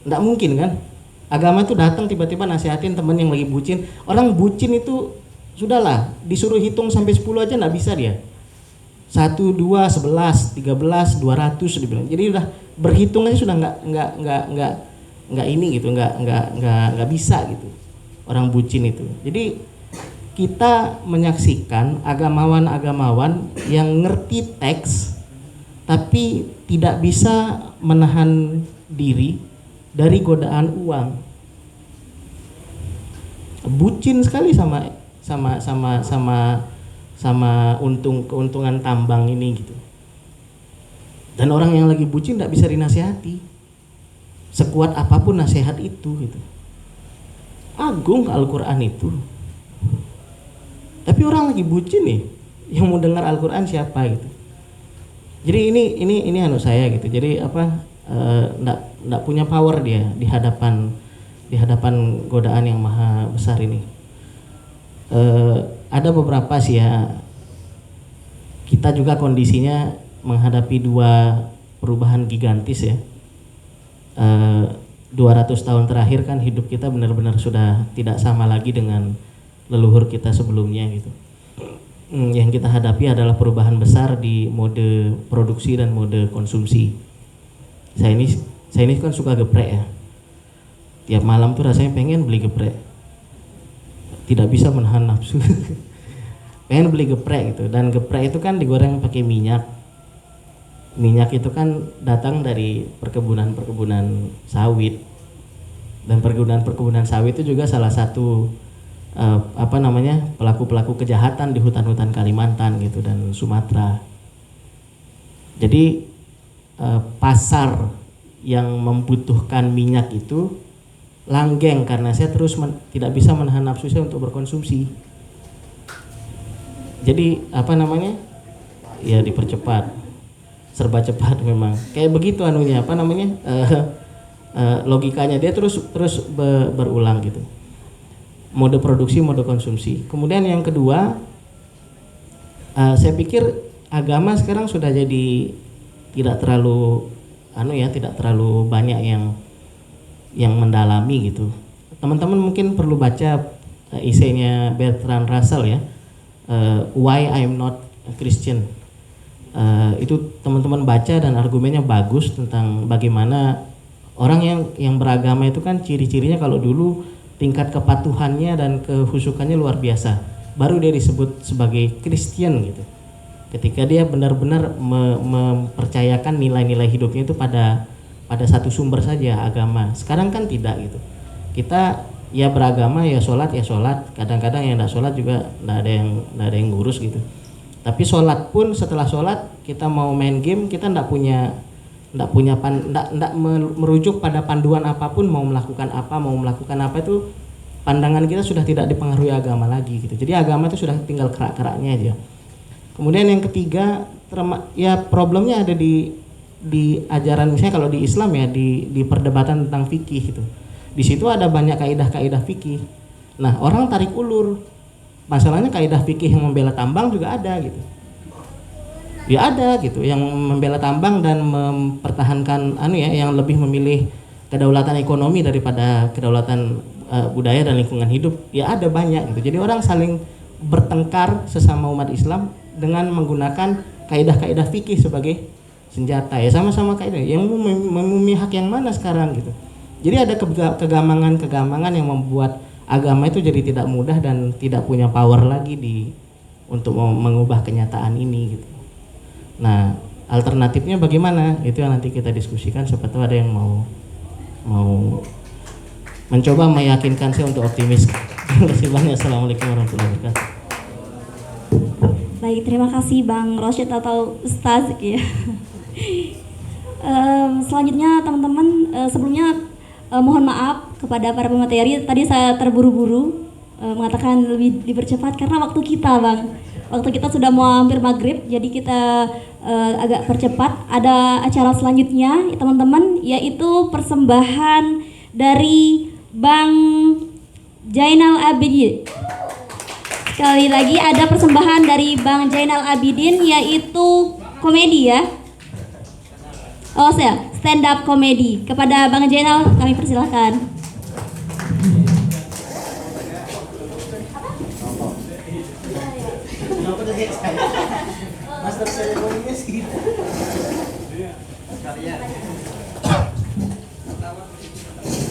Nggak mungkin kan? Agama itu datang tiba-tiba nasihatin temen yang lagi bucin. Orang bucin itu sudahlah, disuruh hitung sampai 10 aja nggak bisa dia. 1, 2, 11, 13, 200 dibilang. Jadi udah berhitung aja sudah nggak ini gitu, nggak bisa gitu. Orang bucin itu. Jadi kita menyaksikan agamawan yang ngerti teks tapi tidak bisa menahan diri dari godaan uang. Bucin sekali sama keuntungan tambang ini gitu. Dan orang yang lagi bucin tidak bisa dinasihati. Sekuat apapun nasihat itu gitu. Agung Al-Quran itu. Tapi orang lagi bucin nih, yang mau dengar Al-Quran siapa gitu. Jadi ini anu saya gitu. Jadi enggak punya power dia di hadapan godaan yang maha besar ini. Ada beberapa sih ya. Kita juga kondisinya menghadapi dua perubahan gigantis ya. 200 tahun terakhir kan hidup kita benar-benar sudah tidak sama lagi dengan leluhur kita sebelumnya gitu. Yang kita hadapi adalah perubahan besar di mode produksi dan mode konsumsi. Saya ini kan suka geprek ya. Tiap malam tuh rasanya pengen beli geprek. Tidak bisa menahan nafsu. Pengen beli geprek gitu. Dan geprek itu kan digoreng pakai minyak. minyak itu kan datang dari perkebunan-perkebunan sawit, dan perkebunan sawit itu juga salah satu pelaku-pelaku kejahatan di hutan-hutan Kalimantan gitu dan Sumatera. Jadi pasar yang membutuhkan minyak itu langgeng karena saya terus tidak bisa menahan nafsu saya untuk berkonsumsi. Jadi ya dipercepat, serba cepat memang. Kayak begitu logikanya dia terus berulang gitu. Mode produksi, mode konsumsi. Kemudian yang kedua, saya pikir agama sekarang sudah jadi tidak terlalu banyak yang mendalami gitu. Teman-teman mungkin perlu baca esainya Bertrand Russell ya, Why I'm Not a Christian. Itu teman-teman baca dan argumennya bagus tentang bagaimana orang yang beragama itu kan ciri-cirinya kalau dulu tingkat kepatuhannya dan kehusukannya luar biasa, baru dia disebut sebagai Christian gitu. Ketika dia benar-benar mempercayakan nilai-nilai hidupnya itu pada satu sumber saja, agama. Sekarang kan tidak gitu. Kita ya beragama ya sholat, kadang-kadang yang tidak sholat juga tidak ada yang ngurus gitu. Tapi sholat pun setelah sholat kita mau main game, kita tidak merujuk pada panduan apapun, mau melakukan apa itu pandangan kita sudah tidak dipengaruhi agama lagi gitu. Jadi agama itu sudah tinggal kerak-keraknya aja. Kemudian yang ketiga, ya problemnya ada di ajaran, misalnya kalau di Islam ya di perdebatan tentang fikih gitu. Di situ ada banyak kaidah-kaidah fikih. Nah, orang tarik ulur. Masalahnya kaidah fikih yang membela tambang juga ada gitu. Ya ada gitu yang membela tambang dan mempertahankan yang lebih memilih kedaulatan ekonomi daripada kedaulatan budaya dan lingkungan hidup. Ya ada banyak gitu. Jadi orang saling bertengkar sesama umat Islam dengan menggunakan kaidah-kaidah fikih sebagai senjata. Ya sama-sama kaidah. Yang memihak yang mana sekarang gitu. Jadi ada kegamangan yang membuat agama itu jadi tidak mudah dan tidak punya power lagi untuk mengubah kenyataan ini gitu. Nah, alternatifnya bagaimana? Itu yang nanti kita diskusikan. Siapa tahu ada yang mau mencoba meyakinkan saya untuk optimis. Terima kasih banyak. Assalamualaikum warahmatullahi wabarakatuh. Baik, terima kasih Bang Rosyid atau Ustaz ya. Selanjutnya teman-teman, sebelumnya mohon maaf kepada para pemateri. Tadi saya terburu-buru mengatakan lebih dipercepat karena waktu kita, Bang. Waktu kita sudah mau hampir maghrib, jadi kita agak percepat. Ada acara selanjutnya, teman-teman, yaitu persembahan dari Bang Jainal Abidin. Sekali lagi ada persembahan dari Bang Jainal Abidin, yaitu komedi ya. Oh saya, stand up komedi. Kepada Bang Jainal kami persilahkan.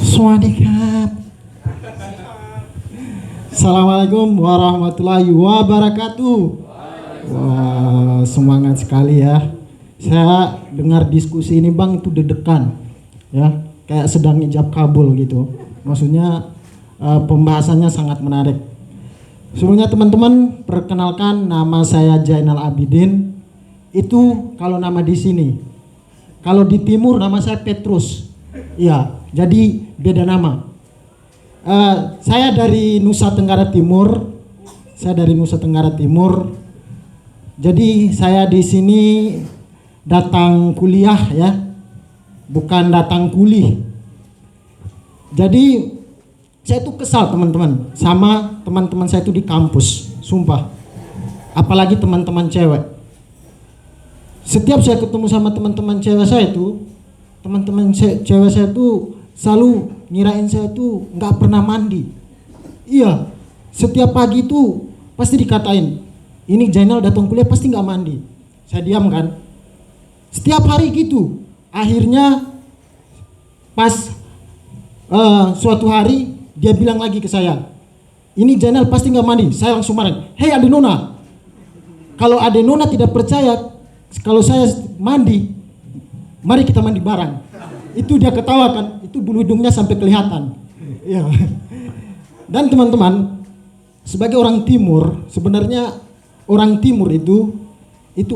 Swadikap. Assalamualaikum warahmatullahi wabarakatuh. Wah, semangat sekali ya. Saya dengar diskusi ini Bang itu deg-degan ya, kayak sedang ijab kabul gitu. Maksudnya pembahasannya sangat menarik. Sebelumnya teman-teman, perkenalkan nama saya Jainal Abidin. Itu kalau nama di sini. Kalau di timur nama saya Petrus. Iya, jadi beda nama. Saya dari Nusa Tenggara Timur. Jadi saya di sini datang kuliah ya, bukan datang kuli. Jadi saya tuh kesal teman-teman sama teman-teman saya itu di kampus, sumpah. Apalagi teman-teman cewek. Setiap saya ketemu sama teman-teman cewek saya itu, cewek saya tuh selalu ngirain saya tuh nggak pernah mandi. Iya, setiap pagi tuh pasti dikatain, ini Jainal datang kuliah pasti nggak mandi. Saya diam kan. Setiap hari gitu. Akhirnya pas suatu hari dia bilang lagi ke saya, ini Jainal pasti nggak mandi. Saya langsung marah. Hei Ade Nona, kalau Ade Nona tidak percaya kalau saya mandi, mari kita mandi bareng. Itu dia ketawakan, itu bulu hidungnya sampai kelihatan. Ya. Dan teman-teman, sebagai orang timur, sebenarnya orang timur itu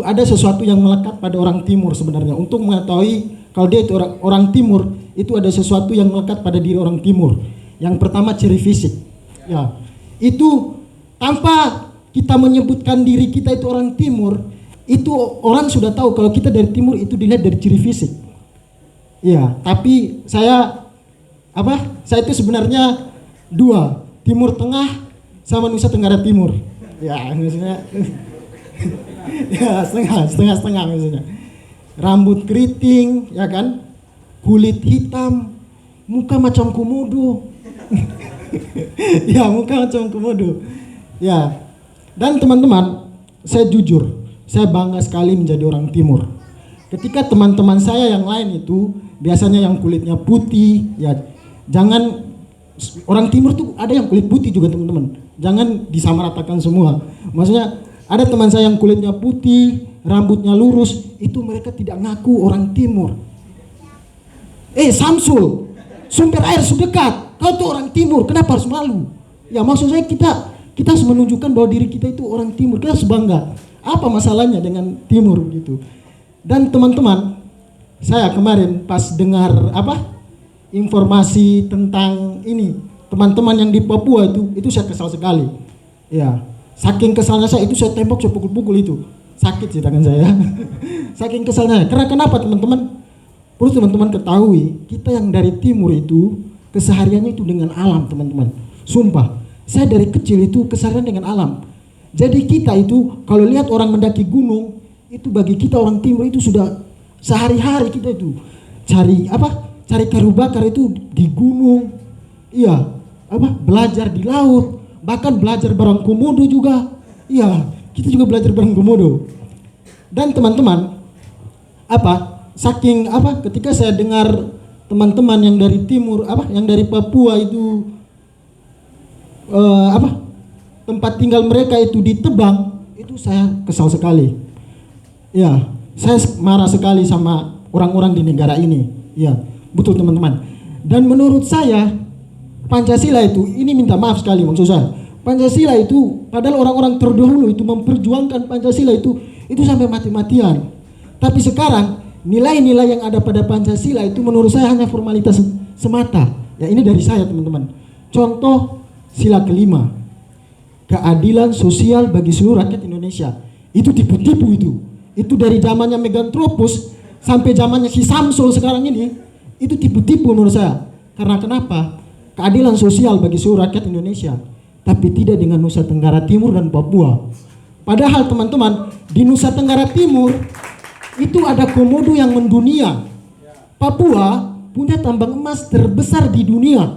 ada sesuatu yang melekat pada orang timur sebenarnya. Untuk mengetahui kalau dia itu orang timur, itu ada sesuatu yang melekat pada diri orang timur. Yang pertama ciri fisik. Ya. Itu tanpa kita menyebutkan diri kita itu orang timur, itu orang sudah tahu kalau kita dari timur itu dilihat dari ciri fisik. Iya, tapi saya itu sebenarnya dua, Timur Tengah sama Nusa Tenggara Timur. Ya, maksudnya ya setengah maksudnya. Rambut keriting, ya kan? Kulit hitam, muka macam komodo. Ya, muka macam komodo. Ya. Dan teman-teman, saya jujur, saya bangga sekali menjadi orang timur. Ketika teman-teman saya yang lain itu biasanya yang kulitnya putih, ya jangan, orang timur tuh ada yang kulit putih juga teman-teman. Jangan disamaratakan semua. Maksudnya ada teman saya yang kulitnya putih, rambutnya lurus, itu mereka tidak ngaku orang timur. Samsul, sumber air sedekat, kau tuh orang timur, kenapa harus malu? Ya maksud saya kita harus menunjukkan bahwa diri kita itu orang timur, kita harus bangga. Apa masalahnya dengan timur gitu? Dan teman-teman, saya kemarin pas dengar informasi tentang ini, teman-teman yang di Papua itu saya kesal sekali. Ya, saking kesalnya saya tembak, saya pukul-pukul itu. Sakit sih tangan saya. Saking kesalnya. Karena kenapa teman-teman? Perlu teman-teman ketahui, kita yang dari timur itu kesehariannya itu dengan alam, teman-teman. Sumpah, saya dari kecil itu keseharian dengan alam. Jadi kita itu kalau lihat orang mendaki gunung, itu bagi kita orang timur itu sudah sehari-hari kita itu cari kayu bakar itu di gunung. Iya, belajar di laut, bahkan belajar bareng komodo juga. Iya, kita juga belajar bareng komodo. Dan teman-teman, ketika saya dengar teman-teman yang dari timur, yang dari Papua itu tempat tinggal mereka itu ditebang, itu saya kesal sekali. Ya, saya marah sekali sama orang-orang di negara ini. Ya, betul teman-teman. Dan menurut saya Pancasila itu, ini minta maaf sekali maksud saya. Pancasila itu padahal orang-orang terdahulu itu memperjuangkan Pancasila itu sampai mati-matian. Tapi sekarang nilai-nilai yang ada pada Pancasila itu menurut saya hanya formalitas semata. Ya, ini dari saya teman-teman. Contoh sila kelima, keadilan sosial bagi seluruh rakyat Indonesia. Itu tipu-tipu itu. Itu dari zamannya Meganthropus sampai zamannya si Samsul sekarang ini, itu tipu-tipu menurut saya. Karena kenapa? Keadilan sosial bagi seluruh rakyat Indonesia, tapi tidak dengan Nusa Tenggara Timur dan Papua. Padahal teman-teman, di Nusa Tenggara Timur itu ada komodo yang mendunia. Papua punya tambang emas terbesar di dunia.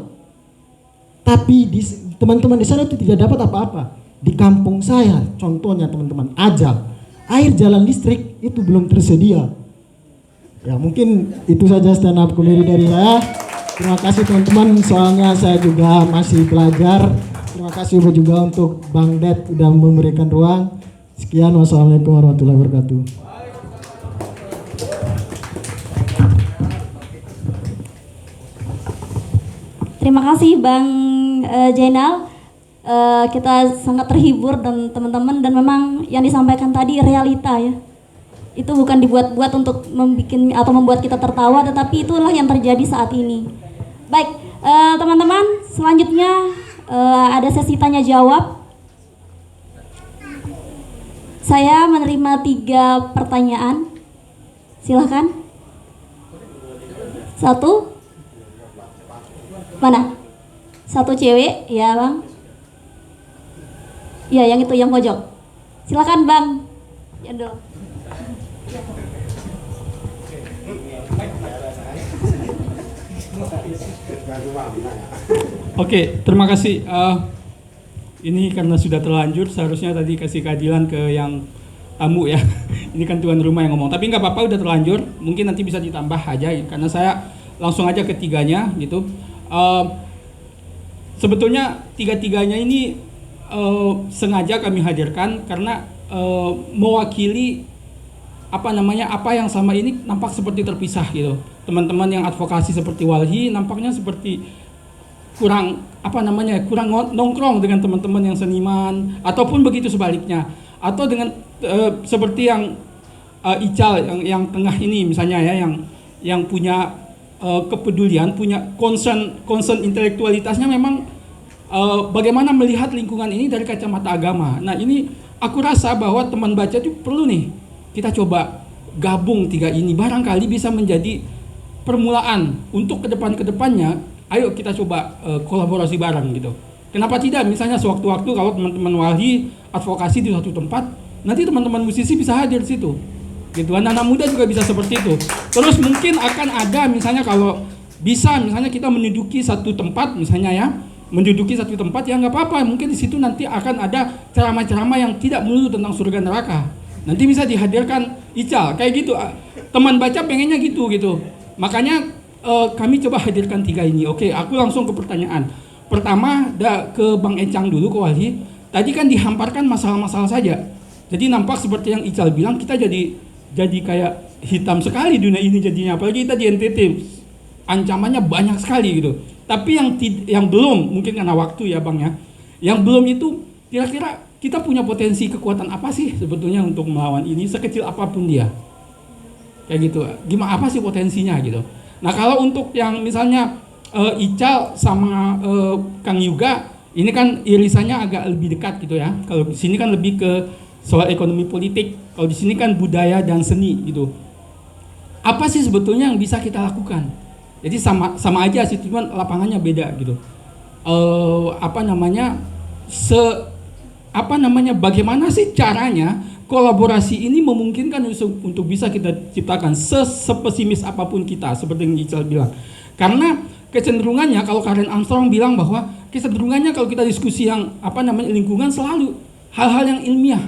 Tapi teman-teman di sana itu tidak dapat apa-apa. Di kampung saya, contohnya teman-teman, air jalan listrik itu belum tersedia. Ya mungkin itu saja stand up comedy dari saya. Terima kasih teman-teman, soalnya saya juga masih belajar. Terima kasih juga untuk Bang Ded sudah memberikan ruang. Sekian, wassalamualaikum warahmatullahi wabarakatuh. Terima kasih Bang Jainal. Kita sangat terhibur dan teman-teman, dan memang yang disampaikan tadi realita ya. Itu bukan dibuat-buat untuk membuat kita tertawa, tetapi itulah yang terjadi saat ini. Baik, teman-teman, selanjutnya ada sesi tanya jawab. Saya menerima 3 pertanyaan. Silahkan. 1. Mana? 1 cewek, ya Bang. Ya, yang itu, yang pojok. Silakan Bang. Ya dulu. Oke, terima kasih. Ini karena sudah terlanjur, seharusnya tadi kasih keadilan ke yang tamu ya. Ini kan tuan rumah yang ngomong. Tapi nggak apa-apa, udah terlanjur. Mungkin nanti bisa ditambah aja, karena saya langsung aja ketiganya gitu. Sebetulnya tiga-tiganya ini sengaja kami hadirkan karena mewakili apa yang selama ini nampak seperti terpisah gitu. Teman-teman yang advokasi seperti Walhi nampaknya seperti kurang nongkrong dengan teman-teman yang seniman, ataupun begitu sebaliknya, atau dengan seperti yang Ical yang tengah ini misalnya ya, yang punya kepedulian, punya concern intelektualitasnya memang bagaimana melihat lingkungan ini dari kacamata agama. Nah ini aku rasa bahwa teman baca itu perlu nih kita coba gabung tiga ini, barangkali bisa menjadi permulaan untuk kedepannya. Ayo kita coba kolaborasi bareng gitu. Kenapa tidak? Misalnya sewaktu-waktu kalau teman-teman Walhi advokasi di suatu tempat, nanti teman-teman musisi bisa hadir di situ. Gitu. Anak-anak muda juga bisa seperti itu. Terus mungkin akan ada misalnya kalau bisa misalnya kita menduduki satu tempat misalnya ya, menduduki satu tempat ya nggak apa-apa. Mungkin di situ nanti akan ada ceramah-ceramah yang tidak melulu tentang surga neraka. Nanti bisa dihadirkan Ical kayak gitu. Teman baca pengennya gitu. Makanya kami coba hadirkan tiga ini. Oke, aku langsung ke pertanyaan. Pertama, ke Bang Ecang dulu, ke Walhi. Tadi kan dihamparkan masalah-masalah saja. Jadi nampak seperti yang Ical bilang, kita jadi kayak hitam sekali dunia ini jadinya. Apalagi kita di NTT, ancamannya banyak sekali gitu. Tapi yang belum, mungkin karena waktu ya Bang ya, yang belum itu kira-kira kita punya potensi kekuatan apa sih sebetulnya untuk melawan ini, sekecil apapun dia. Kayak gitu. Gimana, apa sih potensinya gitu. Nah kalau untuk yang misalnya Ical sama Kang Yuga, ini kan irisannya agak lebih dekat gitu ya. Kalau di sini kan lebih ke soal ekonomi politik, kalau di sini kan budaya dan seni gitu. Apa sih sebetulnya yang bisa kita lakukan? Jadi sama aja sih, cuman lapangannya beda gitu. Bagaimana sih caranya kolaborasi ini memungkinkan untuk bisa kita ciptakan sepesimis apapun kita, seperti yang Ical bilang. Karena kecenderungannya kalau Karen Armstrong bilang bahwa kecenderungannya kalau kita diskusi yang lingkungan selalu hal-hal yang ilmiah.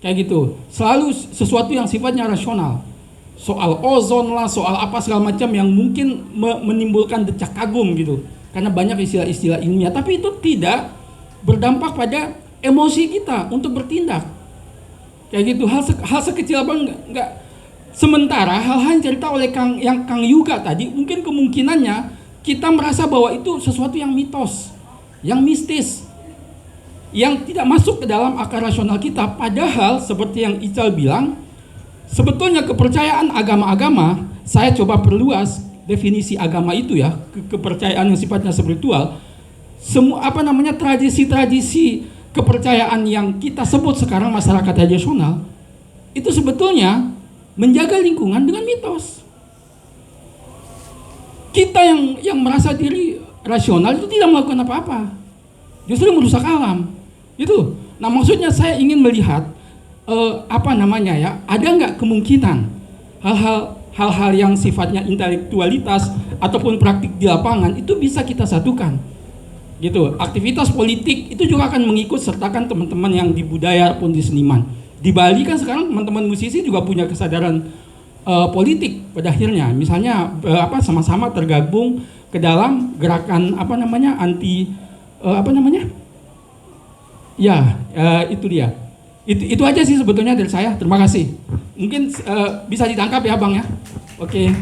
Kayak gitu, selalu sesuatu yang sifatnya rasional. Soal ozon lah, soal apa segala macam yang mungkin menimbulkan decak kagum gitu. Karena banyak istilah-istilah ilmiah, tapi itu tidak berdampak pada emosi kita untuk bertindak. Kayak gitu, hal sekecil apa enggak. Sementara hal-hal yang cerita oleh Kang Yuga tadi, mungkin kemungkinannya kita merasa bahwa itu sesuatu yang mitos, yang mistis, yang tidak masuk ke dalam akal rasional kita. Padahal seperti yang Ical bilang, sebetulnya kepercayaan agama-agama, saya coba perluas definisi agama itu ya, kepercayaan yang sifatnya spiritual. Semua tradisi-tradisi kepercayaan yang kita sebut sekarang masyarakat tradisional, itu sebetulnya menjaga lingkungan dengan mitos. Kita yang merasa diri rasional itu tidak melakukan apa-apa, justru merusak alam. Itu. Nah maksudnya saya ingin melihat ada nggak kemungkinan hal-hal yang sifatnya intelektualitas ataupun praktik di lapangan itu bisa kita satukan. Gitu. Aktivitas politik itu juga akan mengikut sertakan teman-teman yang di budaya pun di seniman. Di Bali kan sekarang teman-teman musisi juga punya kesadaran politik pada akhirnya. Misalnya sama-sama tergabung ke dalam gerakan itu dia. Itu aja sih sebetulnya dari saya. Terima kasih. Mungkin bisa ditangkap ya Bang ya. Oke.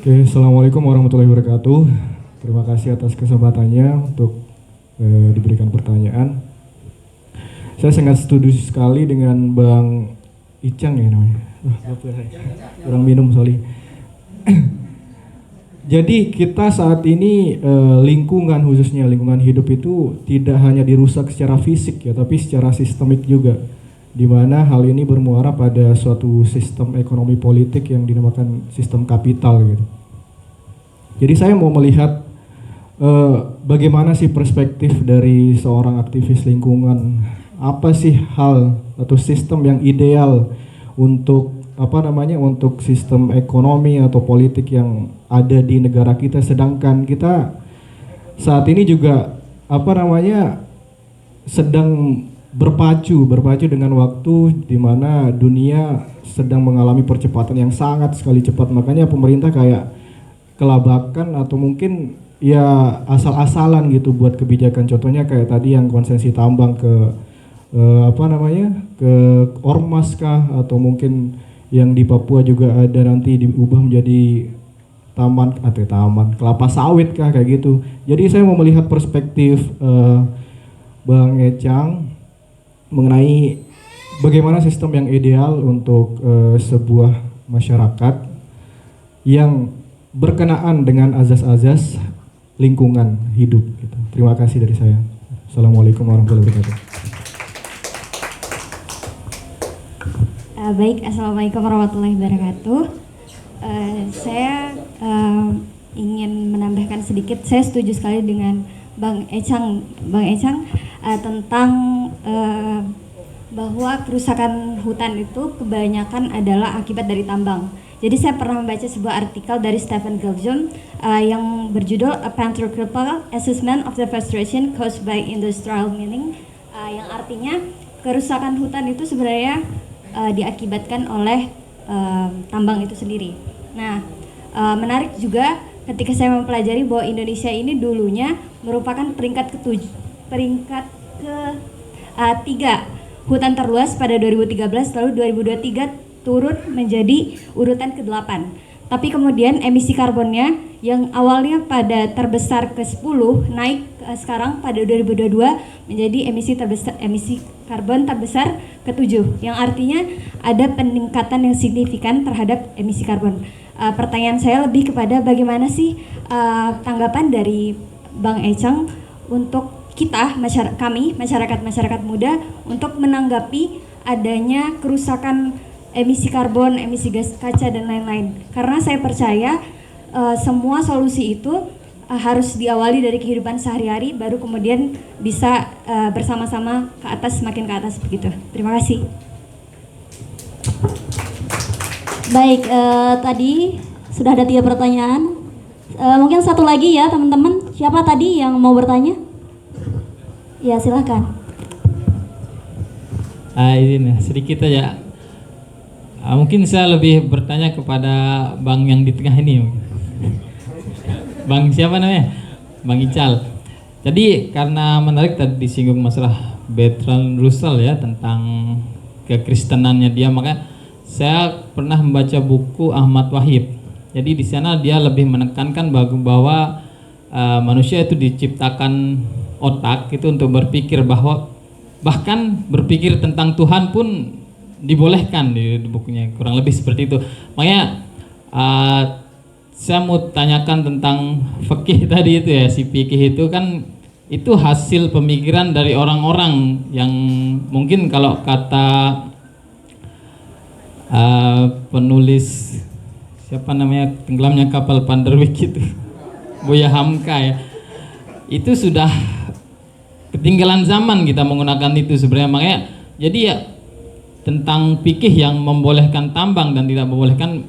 Oke, Assalamualaikum warahmatullahi wabarakatuh. Terima kasih atas kesempatannya untuk diberikan pertanyaan. Saya sangat setuju sekali dengan Bang Icang ya namanya. Kurang minum sorry. Jadi kita saat ini lingkungan, khususnya lingkungan hidup itu tidak hanya dirusak secara fisik ya, tapi secara sistemik juga, di mana hal ini bermuara pada suatu sistem ekonomi politik yang dinamakan sistem kapital gitu. Jadi saya mau melihat bagaimana sih perspektif dari seorang aktivis lingkungan, apa sih hal atau sistem yang ideal untuk untuk sistem ekonomi atau politik yang ada di negara kita, sedangkan kita saat ini juga sedang berpacu dengan waktu di mana dunia sedang mengalami percepatan yang sangat sekali cepat. Makanya pemerintah kayak kelabakan atau mungkin ya asal-asalan gitu buat kebijakan. Contohnya kayak tadi yang konsesi tambang ke ke ormas kah, atau mungkin yang di Papua juga ada nanti diubah menjadi taman kelapa sawit kah, kayak gitu. Jadi saya mau melihat perspektif Bang Echang mengenai bagaimana sistem yang ideal untuk sebuah masyarakat yang berkenaan dengan azas-azas lingkungan hidup gitu. Terima kasih dari saya. Assalamualaikum warahmatullahi wabarakatuh. Baik, assalamualaikum warahmatullahi wabarakatuh. Saya ingin menambahkan sedikit. Saya setuju sekali dengan Bang Echang tentang bahwa kerusakan hutan itu kebanyakan adalah akibat dari tambang. Jadi saya pernah membaca sebuah artikel dari Stephen Giljon yang berjudul A Pantheoretical Assessment of Deforestation Caused by Industrial Mining, yang artinya kerusakan hutan itu sebenarnya diakibatkan oleh tambang itu sendiri. Nah, menarik juga ketika saya mempelajari bahwa Indonesia ini dulunya merupakan peringkat ke-3 hutan terluas pada 2013, lalu 2023 turun menjadi urutan ke-8. Tapi kemudian emisi karbonnya yang awalnya pada terbesar ke-10 naik sekarang pada 2022 menjadi emisi karbon terbesar ke-7, yang artinya ada peningkatan yang signifikan terhadap emisi karbon. Pertanyaan saya lebih kepada bagaimana sih tanggapan dari Bang Echang untuk kita, masyarakat muda, untuk menanggapi adanya kerusakan emisi karbon, emisi gas kaca dan lain-lain. Karena saya percaya semua solusi itu harus diawali dari kehidupan sehari-hari, baru kemudian bisa bersama-sama ke atas, semakin ke atas begitu. Terima kasih. Baik, tadi sudah ada 3 pertanyaan. Mungkin satu lagi ya teman-teman. Siapa tadi yang mau bertanya? Ya, silakan. Ini sedikit aja. Mungkin saya lebih bertanya kepada Bang yang di tengah ini. Bang siapa namanya? Bang Ical. Jadi karena menarik tadi disinggung masalah Bertrand Russell ya, tentang kekristenannya dia, maka saya pernah membaca buku Ahmad Wahid. Jadi di sana dia lebih menekankan bahwa manusia itu diciptakan otak itu untuk berpikir, bahwa bahkan berpikir tentang Tuhan pun dibolehkan di bukunya, kurang lebih seperti itu. Makanya saya mau tanyakan tentang fikih tadi itu ya, si fikih itu kan itu hasil pemikiran dari orang-orang yang mungkin kalau kata penulis siapa namanya, tenggelamnya kapal Panderwick itu Buya Hamka ya, itu sudah ketinggalan zaman kita menggunakan itu sebenarnya. Makanya jadi ya tentang fikih yang membolehkan tambang dan tidak membolehkan,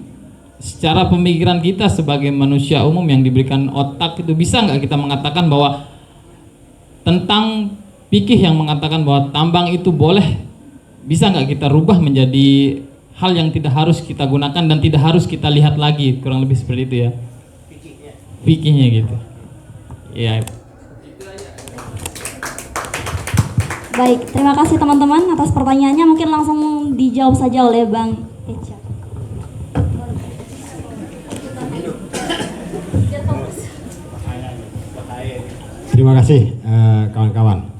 secara pemikiran kita sebagai manusia umum yang diberikan otak itu, bisa nggak kita mengatakan bahwa tentang fikih yang mengatakan bahwa tambang itu boleh, bisa nggak kita rubah menjadi hal yang tidak harus kita gunakan dan tidak harus kita lihat lagi, kurang lebih seperti itu ya fikihnya gitu ya. Baik, terima kasih teman-teman atas pertanyaannya. Mungkin langsung dijawab saja oleh Bang Echang. Terima kasih kawan-kawan.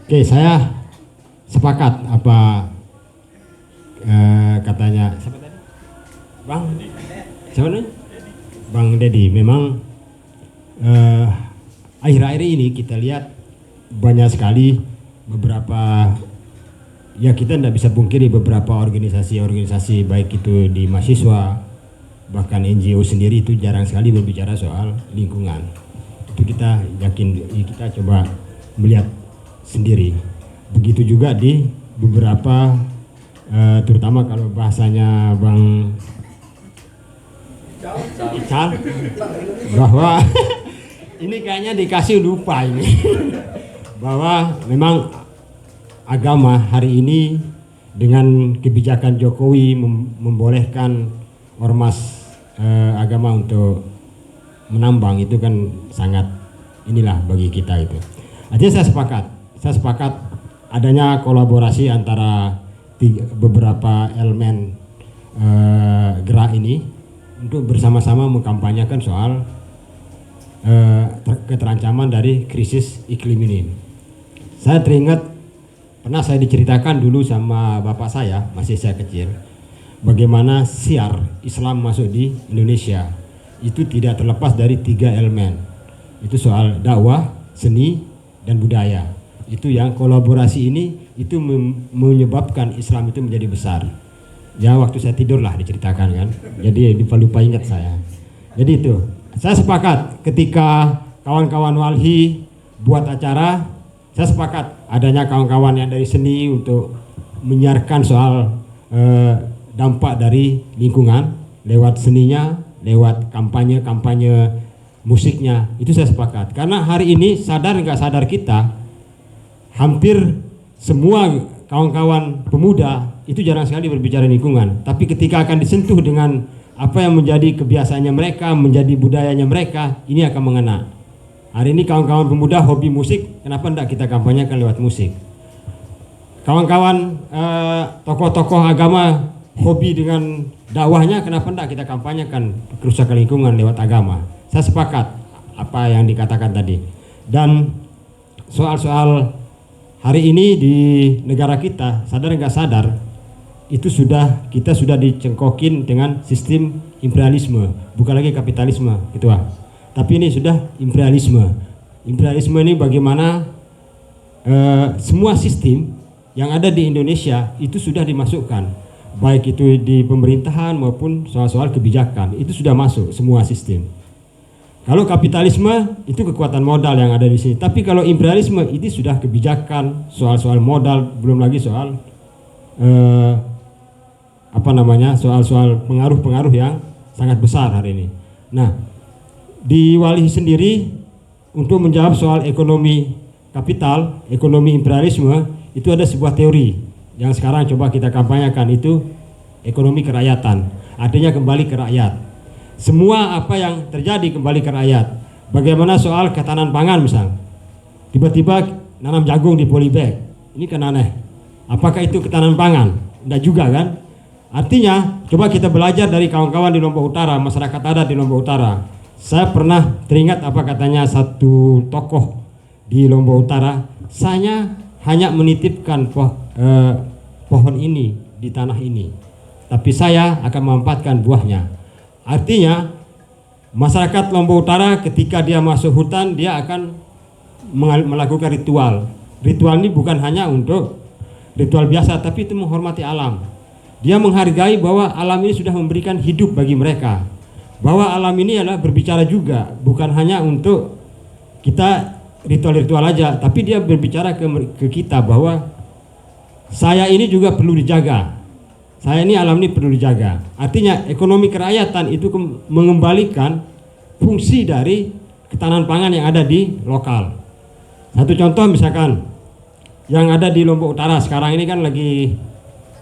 Oke, saya sepakat apa katanya siapa tadi? Bang? Siapa namanya? Bang Dedi. Memang akhir-akhir ini kita lihat banyak sekali beberapa, ya kita tidak bisa pungkiri beberapa organisasi baik itu di mahasiswa, bahkan NGO sendiri itu jarang sekali berbicara soal lingkungan. Itu kita yakin, kita coba melihat sendiri. Begitu juga di beberapa terutama kalau bahasanya Bang Ical, bahwa ini kayaknya dikasih lupa ini bahwa memang agama hari ini dengan kebijakan Jokowi membolehkan ormas agama untuk menambang itu kan sangat inilah bagi kita itu. Artinya saya sepakat adanya kolaborasi antara beberapa elemen gerak ini untuk bersama-sama mengkampanyekan soal keterancaman dari krisis iklim ini. Saya teringat pernah saya diceritakan dulu sama bapak saya, masih saya kecil, bagaimana siar Islam masuk di Indonesia itu tidak terlepas dari 3 elemen. Itu soal dakwah, seni, dan budaya. Itu yang kolaborasi ini itu menyebabkan Islam itu menjadi besar. Ya waktu saya tidur lah diceritakan kan. Jadi lupa ingat saya. Jadi itu, saya sepakat ketika kawan-kawan walhi buat acara, saya sepakat adanya kawan-kawan yang dari seni untuk menyiarkan soal dampak dari lingkungan lewat seninya, lewat kampanye musiknya. Itu saya sepakat. Karena hari ini sadar nggak sadar kita, hampir semua kawan-kawan pemuda itu jarang sekali berbicara lingkungan. Tapi ketika akan disentuh dengan apa yang menjadi kebiasaannya mereka, menjadi budayanya mereka, ini akan mengena. Hari ini kawan-kawan pemuda hobi musik, kenapa tidak kita kampanyekan lewat musik? Kawan-kawan tokoh-tokoh agama hobi dengan dakwahnya, kenapa tidak kita kampanyekan kerusakan lingkungan lewat agama? Saya sepakat apa yang dikatakan tadi. Dan soal-soal hari ini di negara kita, sadar nggak sadar, itu kita sudah dicengkokin dengan sistem imperialisme, bukan lagi kapitalisme, gitu ah. Tapi ini sudah imperialisme. Imperialisme ini bagaimana semua sistem yang ada di Indonesia itu sudah dimasukkan, baik itu di pemerintahan maupun soal-soal kebijakan, itu sudah masuk semua sistem. Kalau kapitalisme itu kekuatan modal yang ada di sini, tapi kalau imperialisme itu sudah kebijakan, soal-soal modal, belum lagi soal soal-soal pengaruh-pengaruh yang sangat besar hari ini. Nah, di Walhi sendiri untuk menjawab soal ekonomi kapital, ekonomi imperialisme, itu ada sebuah teori yang sekarang coba kita kampanyekan, itu ekonomi kerakyatan. Artinya kembali ke rakyat. Semua apa yang terjadi kembali ke rakyat. Bagaimana soal ketahanan pangan misal, tiba-tiba nanam jagung di polybag, ini kan aneh. Apakah itu ketahanan pangan? Tidak juga kan? Artinya coba kita belajar dari kawan-kawan di Lombok Utara, masyarakat adat di Lombok Utara. Saya pernah teringat apa katanya satu tokoh di Lombok Utara, saya hanya menitipkan pohon ini di tanah ini, tapi saya akan memanfaatkan buahnya. Artinya masyarakat Lombok Utara ketika dia masuk hutan, dia akan melakukan ritual. Ritual ini bukan hanya untuk ritual biasa, tapi itu menghormati alam. Dia menghargai bahwa alam ini sudah memberikan hidup bagi mereka, bahwa alam ini adalah berbicara juga, bukan hanya untuk kita ritual-ritual aja, tapi dia berbicara ke kita bahwa saya ini juga perlu dijaga, saya ini alam ini perlu dijaga. Artinya ekonomi kerakyatan itu mengembalikan fungsi dari ketahanan pangan yang ada di lokal. Satu contoh misalkan yang ada di Lombok Utara sekarang ini kan lagi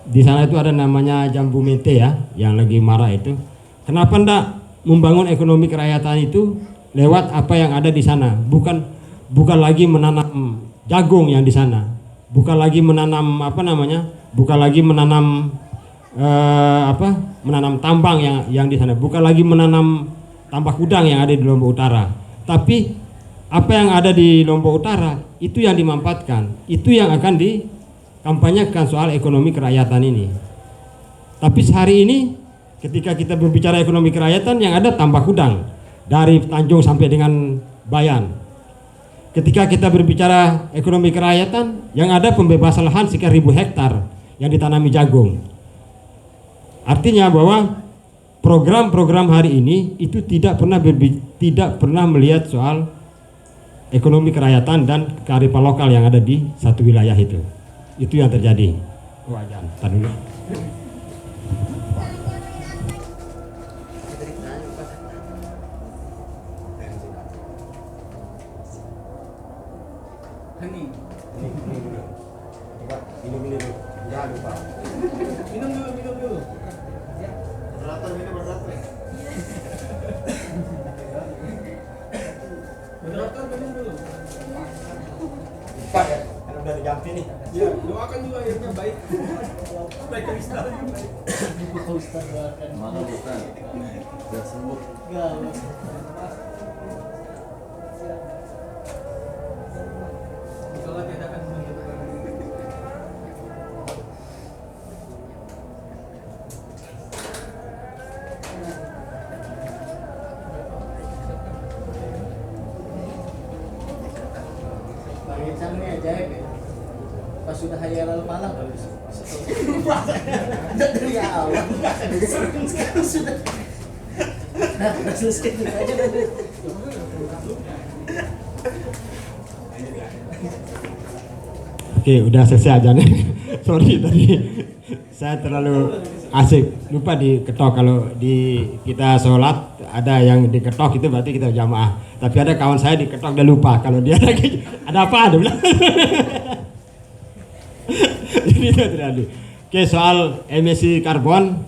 di sana itu ada namanya jambu mente ya, yang lagi marah itu. Kenapa ndak membangun ekonomi kerakyatan itu lewat apa yang ada di sana? Bukan lagi menanam jagung yang di sana, bukan lagi menanam bukan lagi menanam menanam tambang yang di sana, bukan lagi menanam tambak udang yang ada di Lombok Utara. Tapi apa yang ada di Lombok Utara itu yang dimanfaatkan, itu yang akan dikampanyekan soal ekonomi kerakyatan ini. Tapi sehari ini ketika kita berbicara ekonomi kerakyatan, yang ada tambak udang dari Tanjung sampai dengan Bayan. Ketika kita berbicara ekonomi kerakyatan, yang ada pembebasan lahan sekian 1000 hektar yang ditanami jagung. Artinya bahwa program-program hari ini itu tidak pernah melihat soal ekonomi kerakyatan dan kearifan lokal yang ada di satu wilayah itu. Itu yang terjadi. Tar dulu. saat ini. Ya, doakan juga yang terbaik. Baik Ustaz. Mana bukan? Biar sembuh. Insyaallah kita akan menghidupkan. Bang ajaib ya. Pas sudah hari lalu malam baru dari awal sekarang sudah selesai itu aja. Oke, udah selesai aja nih. Sorry tadi saya terlalu asik, lupa diketok. Kalau di kita sholat ada yang diketok itu berarti kita jamaah. Tapi ada kawan saya diketok dia lupa kalau dia lagi ada apa ada bilang. Jadi itu terjadi. Oke, soal emisi karbon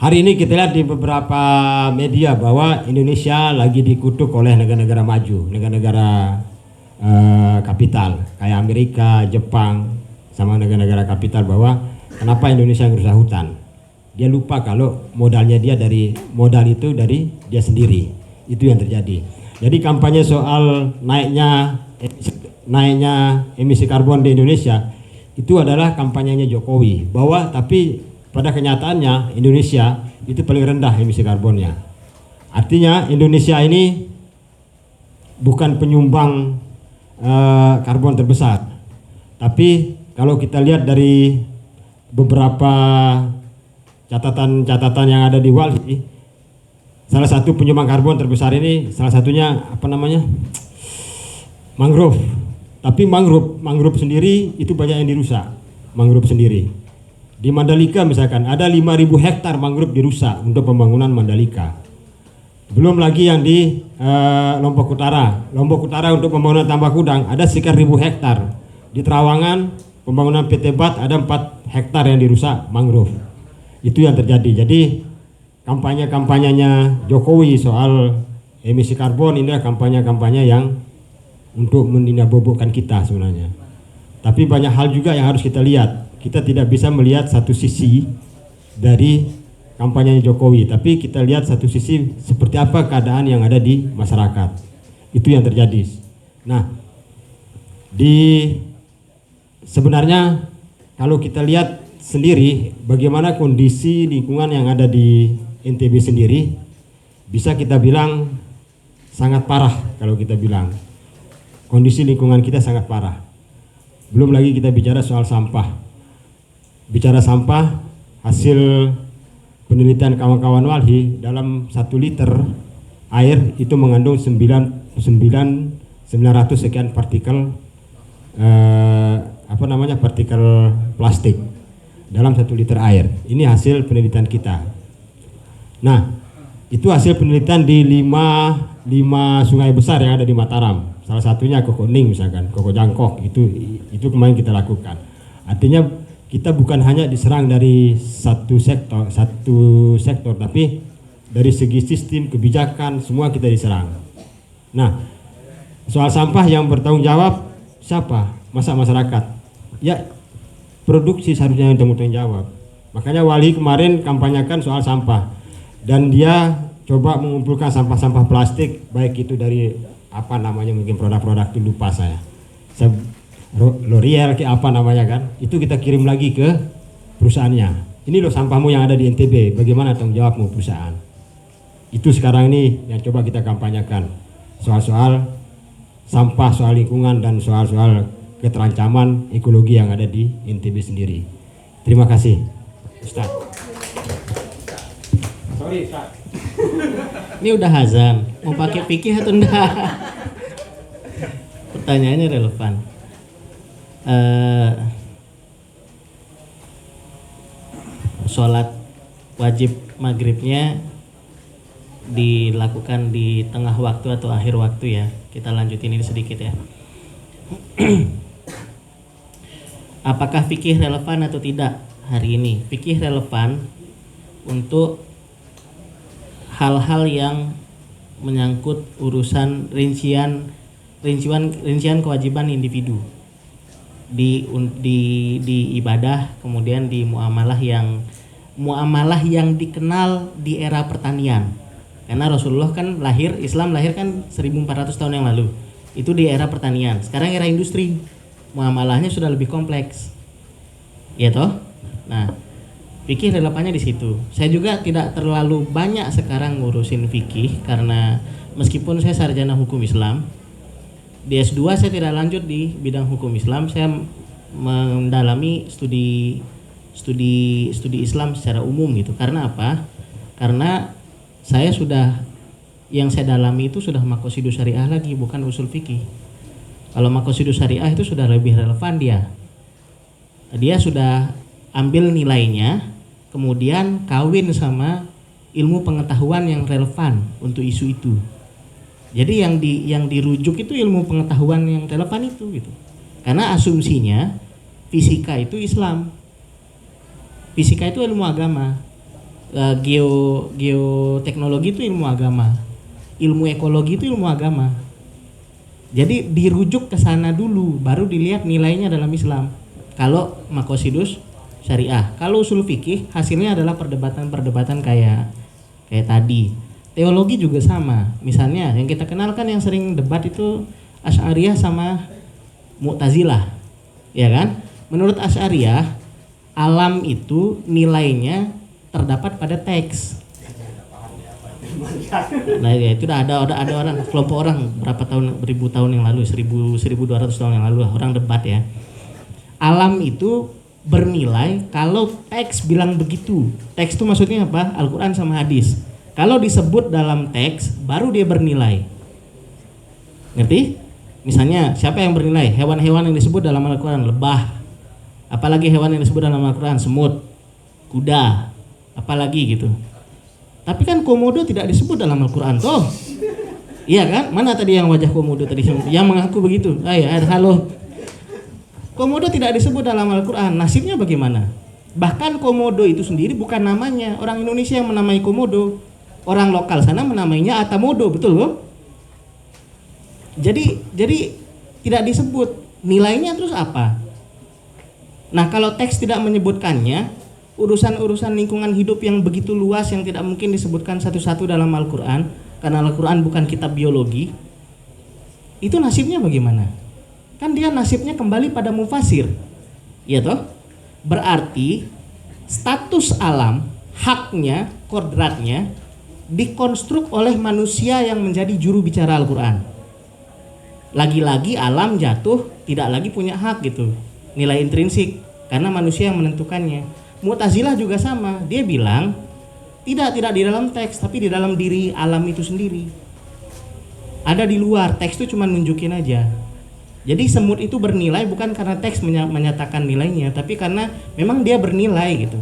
hari ini kita lihat di beberapa media bahwa Indonesia lagi dikutuk oleh negara-negara maju, negara-negara kapital kayak Amerika, Jepang, sama negara-negara kapital bahwa kenapa Indonesia yang rusak hutan. Dia lupa kalau modalnya dia dari modal itu dari dia sendiri. Itu yang terjadi. Jadi kampanye soal naiknya emisi karbon di Indonesia itu adalah kampanyenya Jokowi. Bahwa tapi pada kenyataannya Indonesia itu paling rendah emisi karbonnya. Artinya Indonesia ini bukan penyumbang karbon terbesar. Tapi kalau kita lihat dari beberapa catatan-catatan yang ada di WALHI, salah satu penyumbang karbon terbesar ini salah satunya apa namanya? Mangrove. Tapi mangrove sendiri itu banyak yang dirusak. Mangrove sendiri. Di Mandalika misalkan ada 5.000 hektar mangrove dirusak untuk pembangunan Mandalika. Belum lagi yang di Lombok Utara. Lombok Utara untuk pembangunan tambak udang ada sekitar 1.000 hektar. Di Trawangan pembangunan PT BAT ada 4 hektar yang dirusak mangrove. Itu yang terjadi. Jadi kampanye-kampanyenya Jokowi soal emisi karbon ini adalah kampanye-kampanye yang untuk menindakbobokkan kita sebenarnya. Tapi banyak hal juga yang harus kita lihat. Kita tidak bisa melihat satu sisi dari kampanye Jokowi, tapi kita lihat satu sisi seperti apa keadaan yang ada di masyarakat. Itu yang terjadi. Nah, sebenarnya kalau kita lihat sendiri bagaimana kondisi lingkungan yang ada di NTB sendiri, bisa kita bilang sangat parah. Kalau kita bilang kondisi lingkungan kita sangat parah. Belum lagi kita bicara soal sampah. Bicara sampah, hasil penelitian kawan-kawan WALHI dalam 1 liter air itu mengandung 900 sekian partikel partikel plastik dalam 1 liter air. Ini hasil penelitian kita. Nah, itu hasil penelitian di 5 sungai besar yang ada di Mataram. Salah satunya Kokoning misalkan, Koko Jangkok, itu kemarin kita lakukan. Artinya kita bukan hanya diserang dari satu sektor, tapi dari segi sistem kebijakan semua kita diserang. Nah, soal sampah yang bertanggung jawab siapa? Masa masyarakat? Ya, produksi seharusnya yang bertanggung jawab. Makanya WALHI kemarin kampanyakan soal sampah dan dia coba mengumpulkan sampah-sampah plastik, baik itu dari mungkin produk-produk itu lupa saya L'Oreal kayak apa namanya kan, itu kita kirim lagi ke perusahaannya. Ini loh sampahmu yang ada di NTB, bagaimana tanggung jawabmu perusahaan. Itu sekarang ini yang coba kita kampanyakan, soal-soal sampah, soal lingkungan, dan soal-soal keterancaman ekologi yang ada di NTB sendiri. Terima kasih Ustaz. Sorry Ustaz. Ini udah azan, mau pakai fikih atau enggak? Pertanyaannya relevan. Sholat wajib maghribnya dilakukan di tengah waktu atau akhir waktu ya. Kita lanjutin ini sedikit ya. Apakah fikih relevan atau tidak hari ini? Fikih relevan untuk hal-hal yang menyangkut urusan rincian kewajiban individu. di ibadah, kemudian di muamalah yang dikenal di era pertanian. Karena Rasulullah kan Islam lahir kan 1400 tahun yang lalu. Itu di era pertanian. Sekarang era industri. Muamalahnya sudah lebih kompleks. Ya toh? Nah, fikih relevannya di situ. Saya juga tidak terlalu banyak sekarang ngurusin fikih karena meskipun saya sarjana hukum Islam, di S2 saya tidak lanjut di bidang hukum Islam. Saya mendalami studi Islam secara umum gitu. Karena apa? Karena yang saya dalami itu sudah maqasidus syariah lagi, bukan usul fikih. Kalau maqasidus syariah itu sudah lebih relevan dia. Dia sudah ambil nilainya, kemudian kawin sama ilmu pengetahuan yang relevan untuk isu itu. Jadi yang dirujuk itu ilmu pengetahuan yang relevan itu gitu. Karena asumsinya fisika itu Islam. Fisika itu ilmu agama. Geoteknologi itu ilmu agama. Ilmu ekologi itu ilmu agama. Jadi dirujuk ke sana dulu, baru dilihat nilainya dalam Islam. Kalau maqasidus syariah, kalau usul fikih hasilnya adalah perdebatan kayak tadi. Teologi juga sama. Misalnya yang kita kenalkan yang sering debat itu Asy'ariyah sama Mu'tazilah. Ya kan? Menurut Asy'ariyah, alam itu nilainya terdapat pada teks. Nah, ya itu ada orang kelompok orang beribu tahun yang lalu, 1200 tahun yang lalu orang debat ya. Alam itu bernilai kalau teks bilang begitu. Teks itu maksudnya apa? Al-Qur'an sama hadis. Kalau disebut dalam teks baru dia bernilai. Ngerti? Misalnya siapa yang bernilai? Hewan-hewan yang disebut dalam Al-Qur'an, lebah. Apalagi hewan yang disebut dalam Al-Qur'an, semut, kuda, apalagi gitu. Tapi kan komodo tidak disebut dalam Al-Qur'an toh. Iya kan? Mana tadi yang wajah komodo tadi yang mengaku begitu? Halo. Komodo tidak disebut dalam Al-Qur'an. Nasibnya bagaimana? Bahkan komodo itu sendiri bukan namanya. Orang Indonesia yang menamai komodo. Orang lokal sana menamainya atamodo, betul loh? Jadi tidak disebut. Nilainya terus apa? Nah, kalau teks tidak menyebutkannya, urusan-urusan lingkungan hidup yang begitu luas yang tidak mungkin disebutkan satu-satu dalam Al-Qur'an, karena Al-Qur'an bukan kitab biologi, itu nasibnya bagaimana? Kan dia nasibnya kembali pada mufasir. Iya toh? Berarti status alam, haknya, kodratnya dikonstruk oleh manusia yang menjadi juru bicara Al-Qur'an. Lagi-lagi alam jatuh tidak lagi punya hak gitu, nilai intrinsik, karena manusia yang menentukannya. Mu'tazilah juga sama, dia bilang tidak di dalam teks tapi di dalam diri alam itu sendiri. Ada di luar, teks itu cuma nunjukin aja. Jadi semut itu bernilai bukan karena teks menyatakan nilainya, tapi karena memang dia bernilai gitu.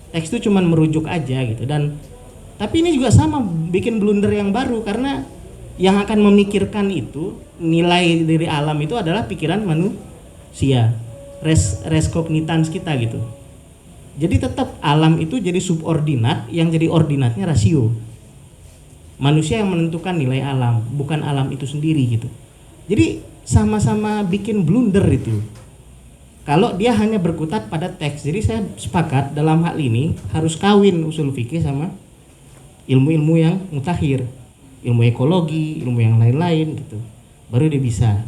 Teks itu cuma merujuk aja gitu. Tapi ini juga sama, bikin blunder yang baru, karena yang akan memikirkan itu nilai dari alam itu adalah pikiran manusia, res cognitans kita gitu. Jadi tetap alam itu jadi subordinat, yang jadi ordinatnya rasio. Manusia yang menentukan nilai alam, bukan alam itu sendiri gitu. Jadi sama-sama bikin blunder itu. Kalau dia hanya berkutat pada teks. Jadi saya sepakat dalam hal ini harus kawin usul fikih sama ilmu-ilmu yang mutakhir, ilmu ekologi, ilmu yang lain-lain gitu. Baru dia bisa.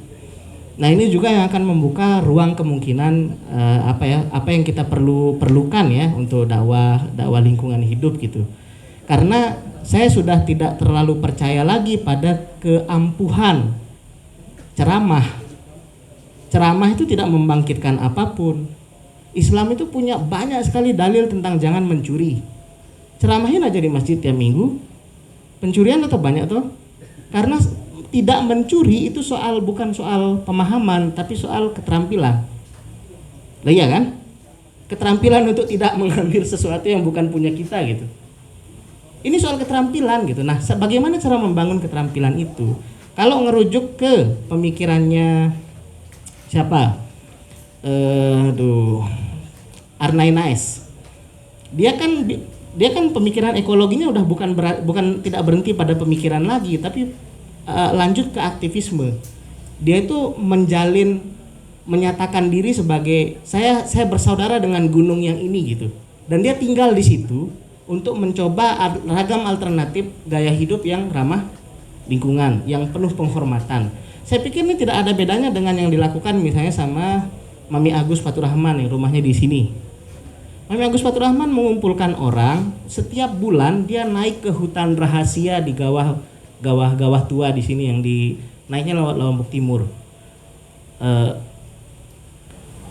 Nah, ini juga yang akan membuka ruang kemungkinan apa yang kita perlukan ya untuk dakwah lingkungan hidup gitu. Karena saya sudah tidak terlalu percaya lagi pada keampuhan ceramah. Ceramah itu tidak membangkitkan apapun. Islam itu punya banyak sekali dalil tentang jangan mencuri. Ceramahin aja di masjid tiap minggu. Pencurian tetap banyak tuh. Karena tidak mencuri itu bukan soal pemahaman, tapi soal keterampilan. Lah iya kan? Keterampilan untuk tidak mengambil sesuatu yang bukan punya kita gitu. Ini soal keterampilan gitu. Nah, bagaimana cara membangun keterampilan itu? Kalau ngerujuk ke pemikirannya siapa? Arnainais. Dia kan pemikiran ekologinya udah bukan tidak berhenti pada pemikiran lagi, tapi lanjut ke aktivisme. Dia itu menjalin menyatakan diri sebagai saya bersaudara dengan gunung yang ini gitu. Dan dia tinggal di situ untuk mencoba ragam alternatif gaya hidup yang ramah lingkungan, yang penuh penghormatan. Saya pikir ini tidak ada bedanya dengan yang dilakukan misalnya sama Mami Agus Faturrahman yang rumahnya di sini. Mami Agus Faturrahman mengumpulkan orang, setiap bulan dia naik ke hutan rahasia di gawah tua di sini yang naiknya lewat Lombok Timur.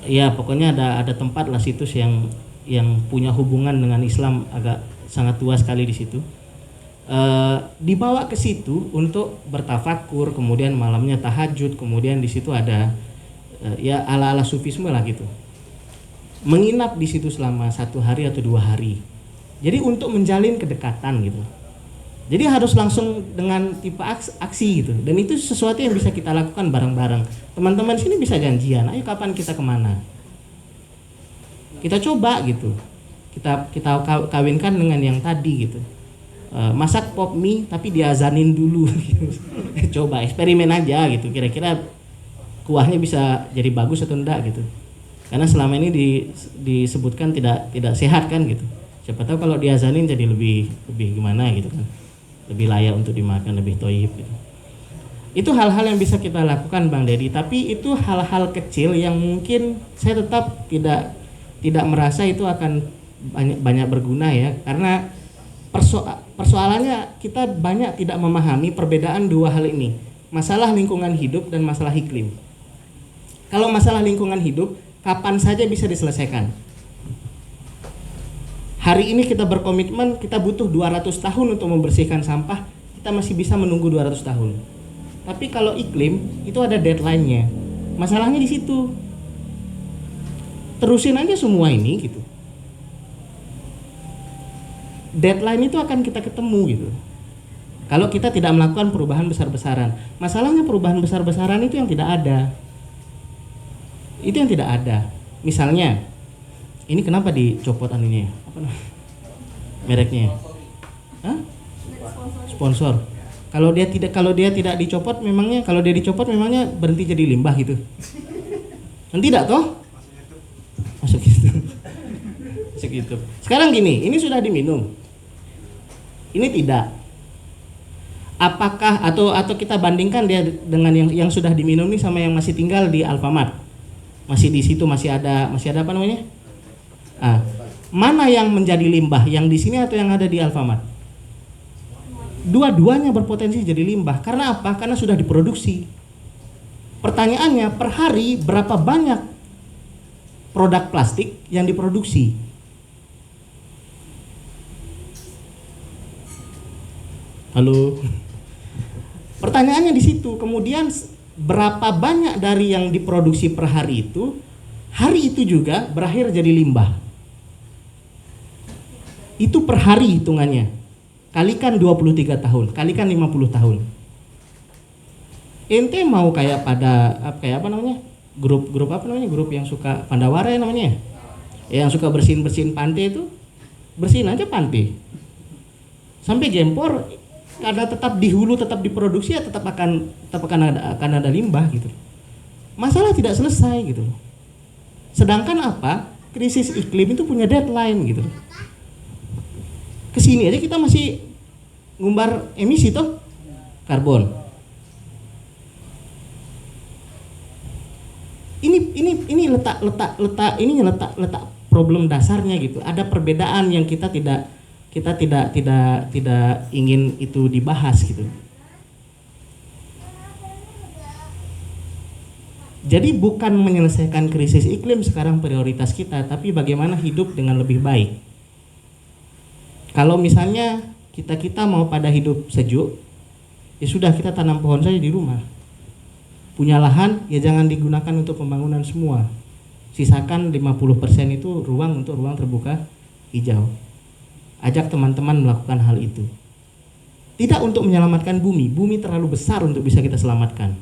Ya pokoknya ada tempat lah situs yang punya hubungan dengan Islam agak sangat tua sekali di situ. Dibawa ke situ untuk bertafakur, kemudian malamnya tahajud, kemudian di situ ada ya ala-ala sufisme lah gitu. Menginap di situ selama 1 hari atau 2 hari. Jadi untuk menjalin kedekatan gitu. Jadi harus langsung dengan tipe aksi gitu. Dan itu sesuatu yang bisa kita lakukan bareng-bareng. Teman-teman sini bisa janjian, ayo kapan kita kemana? Kita coba gitu. Kita kawinkan dengan yang tadi gitu. Masak pop mie tapi diazanin dulu gitu. Coba eksperimen aja gitu. Kira-kira kuahnya bisa jadi bagus atau enggak gitu. Karena selama ini disebutkan tidak sehat kan gitu. Siapa tahu kalau diazanin jadi lebih gimana gitu kan. Lebih layak untuk dimakan, lebih thayyib gitu. Itu hal-hal yang bisa kita lakukan Bang Dedi, tapi itu hal-hal kecil yang mungkin saya tetap tidak merasa itu akan banyak berguna ya, karena persoalannya kita banyak tidak memahami perbedaan dua hal ini, masalah lingkungan hidup dan masalah iklim. Kalau masalah lingkungan hidup, kapan saja bisa diselesaikan. Hari ini kita berkomitmen, kita butuh 200 tahun untuk membersihkan sampah, kita masih bisa menunggu 200 tahun. Tapi kalau iklim, itu ada deadline-nya. Masalahnya di situ. Terusin aja semua ini gitu. Deadline itu akan kita ketemu gitu. Kalau kita tidak melakukan perubahan besar-besaran. Masalahnya perubahan besar-besaran itu yang tidak ada. Itu yang tidak ada. Misalnya, ini kenapa dicopot anunya? Apa mereknya? Hah? Sponsor. Kalau dia tidak dicopot, memangnya kalau dia dicopot memangnya berhenti jadi limbah gitu? Kan tidak toh? Masuk gitu. Masuk gitu. Sekarang gini, ini sudah diminum. Ini tidak. Apakah atau kita bandingkan dia dengan yang sudah diminum ini sama yang masih tinggal di Alfamart? Masih di situ masih ada apa namanya? Mana yang menjadi limbah, yang di sini atau yang ada di Alfamart? Dua-duanya berpotensi jadi limbah. Karena apa? Karena sudah diproduksi. Pertanyaannya, per hari berapa banyak produk plastik yang diproduksi? Halo. Pertanyaannya di situ. Kemudian berapa banyak dari yang diproduksi per hari itu juga berakhir jadi limbah. Itu per hari hitungannya. Kalikan 23 tahun, kalikan 50 tahun. Ente mau kayak apa namanya? Grup apa namanya? Grup yang suka Pandawara ya namanya. Yang suka bersihin pantai itu, bersihin aja pantai. Sampai Gempor karena tetap di hulu, tetap diproduksi ya tetap akan ada limbah gitu. Masalah tidak selesai gitu. Sedangkan apa? Krisis iklim itu punya deadline gitu. Kesini aja kita masih ngumbar emisi toh karbon. Ini letak problem dasarnya gitu. Ada perbedaan yang kita tidak ingin itu dibahas gitu. Jadi bukan menyelesaikan krisis iklim sekarang prioritas kita, tapi bagaimana hidup dengan lebih baik. Kalau misalnya kita mau pada hidup sejuk, ya sudah kita tanam pohon saja di rumah. Punya lahan, ya jangan digunakan untuk pembangunan semua. Sisakan 50% itu ruang untuk ruang terbuka hijau. Ajak teman-teman melakukan hal itu. Tidak untuk menyelamatkan bumi terlalu besar untuk bisa kita selamatkan.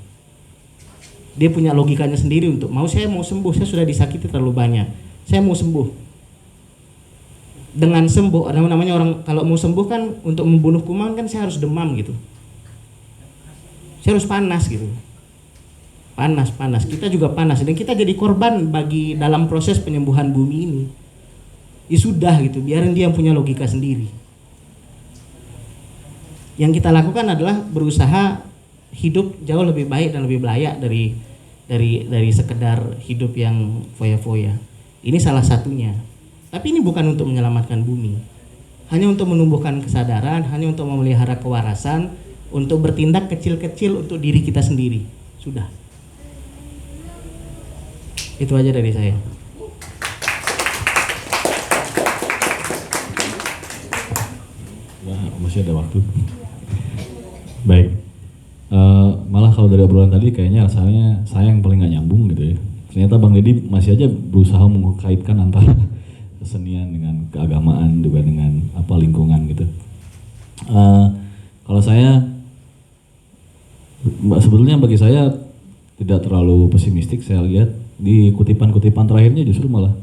Dia punya logikanya sendiri untuk saya mau sembuh, saya sudah disakiti terlalu banyak. Saya mau sembuh. Dengan sembuh, namanya orang kalau mau sembuh kan untuk membunuh kuman kan saya harus demam gitu. Saya harus panas gitu. panas. Kita juga panas dan kita jadi korban bagi dalam proses penyembuhan bumi ini. Ya sudah gitu, biarin dia yang punya logika sendiri. Yang kita lakukan adalah berusaha hidup jauh lebih baik dan lebih layak dari sekedar hidup yang foya-foya. Ini salah satunya. Tapi ini bukan untuk menyelamatkan bumi. Hanya untuk menumbuhkan kesadaran, hanya untuk memelihara kewarasan, untuk bertindak kecil-kecil untuk diri kita sendiri. Sudah. Itu aja dari saya. Wah, masih ada waktu. Baik. Malah kalau dari obrolan tadi kayaknya rasanya saya yang paling gak nyambung gitu ya. Ternyata Bang Deddy masih aja berusaha mengkaitkan antara kesenian dengan keagamaan juga dengan apa lingkungan gitu. Kalau saya sebetulnya bagi saya tidak terlalu pesimistik. Saya lihat di kutipan-kutipan terakhirnya justru malah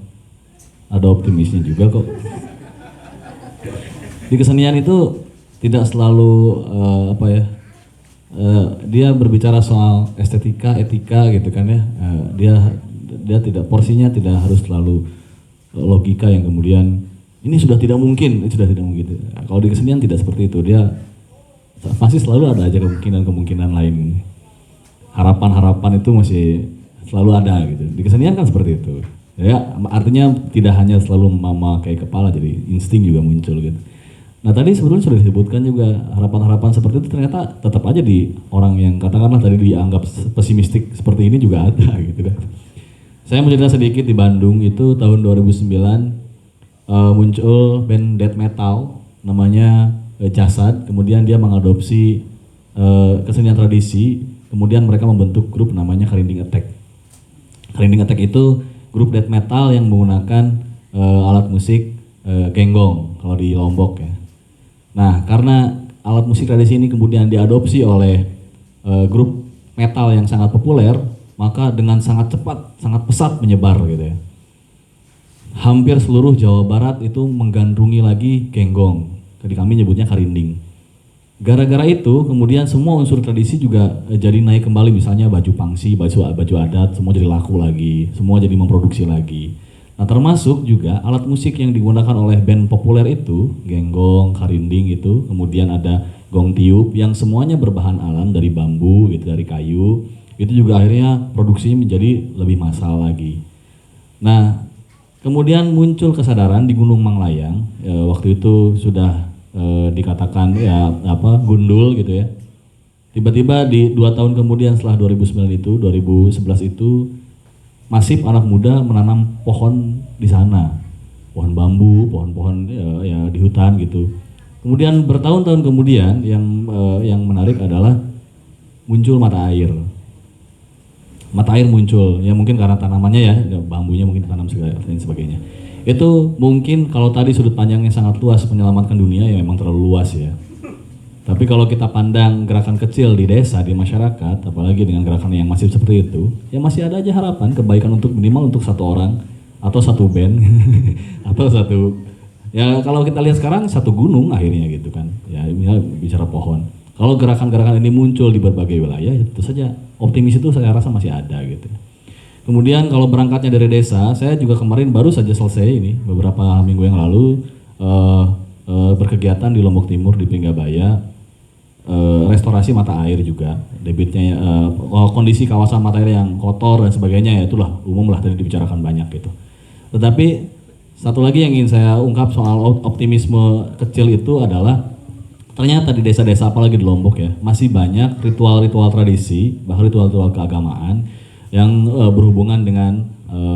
ada optimisnya juga kok. Di kesenian itu tidak selalu dia berbicara soal estetika, etika gitu kan ya. Dia tidak, porsinya tidak harus selalu logika yang kemudian ini sudah tidak mungkin. Nah, kalau di kesenian tidak seperti itu. Dia pasti selalu ada aja kemungkinan lain. Harapan-harapan itu masih selalu ada gitu. Di kesenian kan seperti itu. Ya, artinya tidak hanya selalu memakai kepala, jadi insting juga muncul gitu. Nah tadi sebetulnya sudah disebutkan juga harapan-harapan seperti itu ternyata tetap aja di orang yang katakanlah tadi dianggap pesimistik seperti ini juga ada gitu kan. Saya mau cerita sedikit. Di Bandung itu tahun 2009 muncul band death metal namanya Jasad. Kemudian dia mengadopsi kesenian tradisi. Kemudian mereka membentuk grup namanya Karinding Attack. Karinding Attack itu grup death metal yang menggunakan alat musik genggong kalau di Lombok ya. Nah, karena alat musik tradisi ini kemudian diadopsi oleh grup metal yang sangat populer, maka dengan sangat cepat, sangat pesat menyebar gitu ya. Hampir seluruh Jawa Barat itu menggandrungi lagi genggong. Tadi kami nyebutnya karinding. Gara-gara itu kemudian semua unsur tradisi juga jadi naik kembali, misalnya baju pangsi, baju adat, semua jadi laku lagi, semua jadi memproduksi lagi. Nah termasuk juga alat musik yang digunakan oleh band populer itu, genggong, karinding itu, kemudian ada gong tiup yang semuanya berbahan alam dari bambu gitu, dari kayu, itu juga akhirnya produksinya menjadi lebih massal lagi. Nah kemudian muncul kesadaran di Gunung Manglayang, waktu itu sudah dikatakan gundul gitu ya. Tiba-tiba di 2 tahun kemudian setelah 2009 itu, 2011 itu masif anak muda menanam pohon di sana, pohon bambu, pohon-pohon ya di hutan gitu. Kemudian bertahun-tahun kemudian yang menarik adalah muncul mata air. Mata air muncul, ya mungkin karena tanamannya ya bambunya mungkin ditanam dan sebagainya. Itu mungkin kalau tadi sudut pandangnya sangat luas menyelamatkan dunia ya memang terlalu luas ya. Tapi kalau kita pandang gerakan kecil di desa, di masyarakat, apalagi dengan gerakan yang masif seperti itu, ya masih ada aja harapan kebaikan untuk minimal untuk 1 orang atau 1 band atau ya kalau kita lihat sekarang 1 gunung akhirnya gitu kan. Ya ini bicara pohon. Kalau gerakan-gerakan ini muncul di berbagai wilayah, ya tentu saja optimis itu saya rasa masih ada gitu. Kemudian kalau berangkatnya dari desa, saya juga kemarin baru saja selesai ini beberapa minggu yang lalu berkegiatan di Lombok Timur di Pinggabaya. Restorasi mata air juga, debitnya kondisi kawasan mata air yang kotor dan sebagainya, ya itulah umum lah tadi dibicarakan banyak gitu. Tetapi satu lagi yang ingin saya ungkap soal optimisme kecil itu adalah ternyata di desa-desa apalagi di Lombok ya masih banyak ritual-ritual tradisi, bahkan ritual-ritual keagamaan yang berhubungan dengan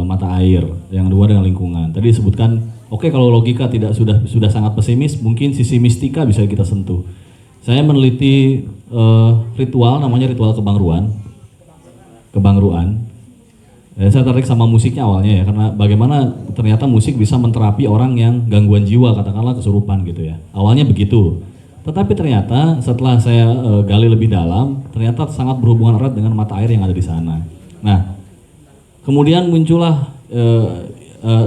mata air, yang kedua dengan lingkungan. Tadi disebutkan, oke, kalau logika tidak sudah sangat pesimis, mungkin sisi mistika bisa kita sentuh. Saya meneliti ritual namanya ritual kebangruan. Saya tertarik sama musiknya awalnya ya, karena bagaimana ternyata musik bisa menterapi orang yang gangguan jiwa, katakanlah kesurupan gitu ya. Awalnya begitu. Tetapi ternyata setelah saya gali lebih dalam, ternyata sangat berhubungan erat dengan mata air yang ada di sana. Nah, kemudian muncullah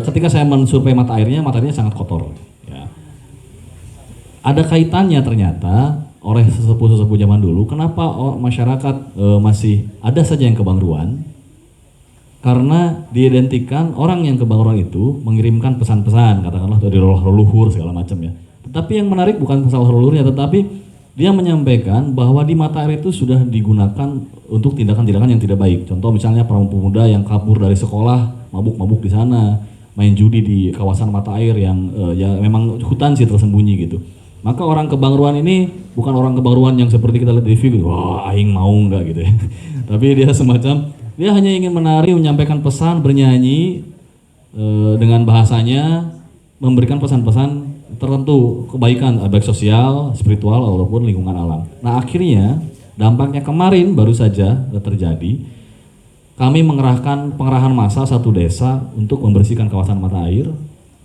ketika saya mensurvei mata airnya sangat kotor. Ya. Ada kaitannya ternyata oleh sesepuh-sesepuh zaman dulu, kenapa masyarakat masih ada saja yang kebangruan? Karena diidentikan orang yang kebangruan itu mengirimkan pesan-pesan, katakanlah dari leluhur segala macam ya. Tetapi yang menarik bukan masalah leluhurnya, tetapi dia menyampaikan bahwa di mata air itu sudah digunakan untuk tindakan-tindakan yang tidak baik. Contoh misalnya pemuda yang kabur dari sekolah, mabuk-mabuk di sana, main judi di kawasan mata air yang ya memang hutan sih tersembunyi gitu. Maka orang kebangruan ini bukan orang kebangruan yang seperti kita lihat di TV, wah aing mau enggak gitu ya. Tapi dia semacam, dia hanya ingin menari, menyampaikan pesan, bernyanyi dengan bahasanya, memberikan pesan-pesan tertentu, kebaikan, baik sosial, spiritual, ataupun lingkungan alam. Nah akhirnya dampaknya kemarin baru saja terjadi, kami mengerahkan pengerahan massa satu desa untuk membersihkan kawasan mata air,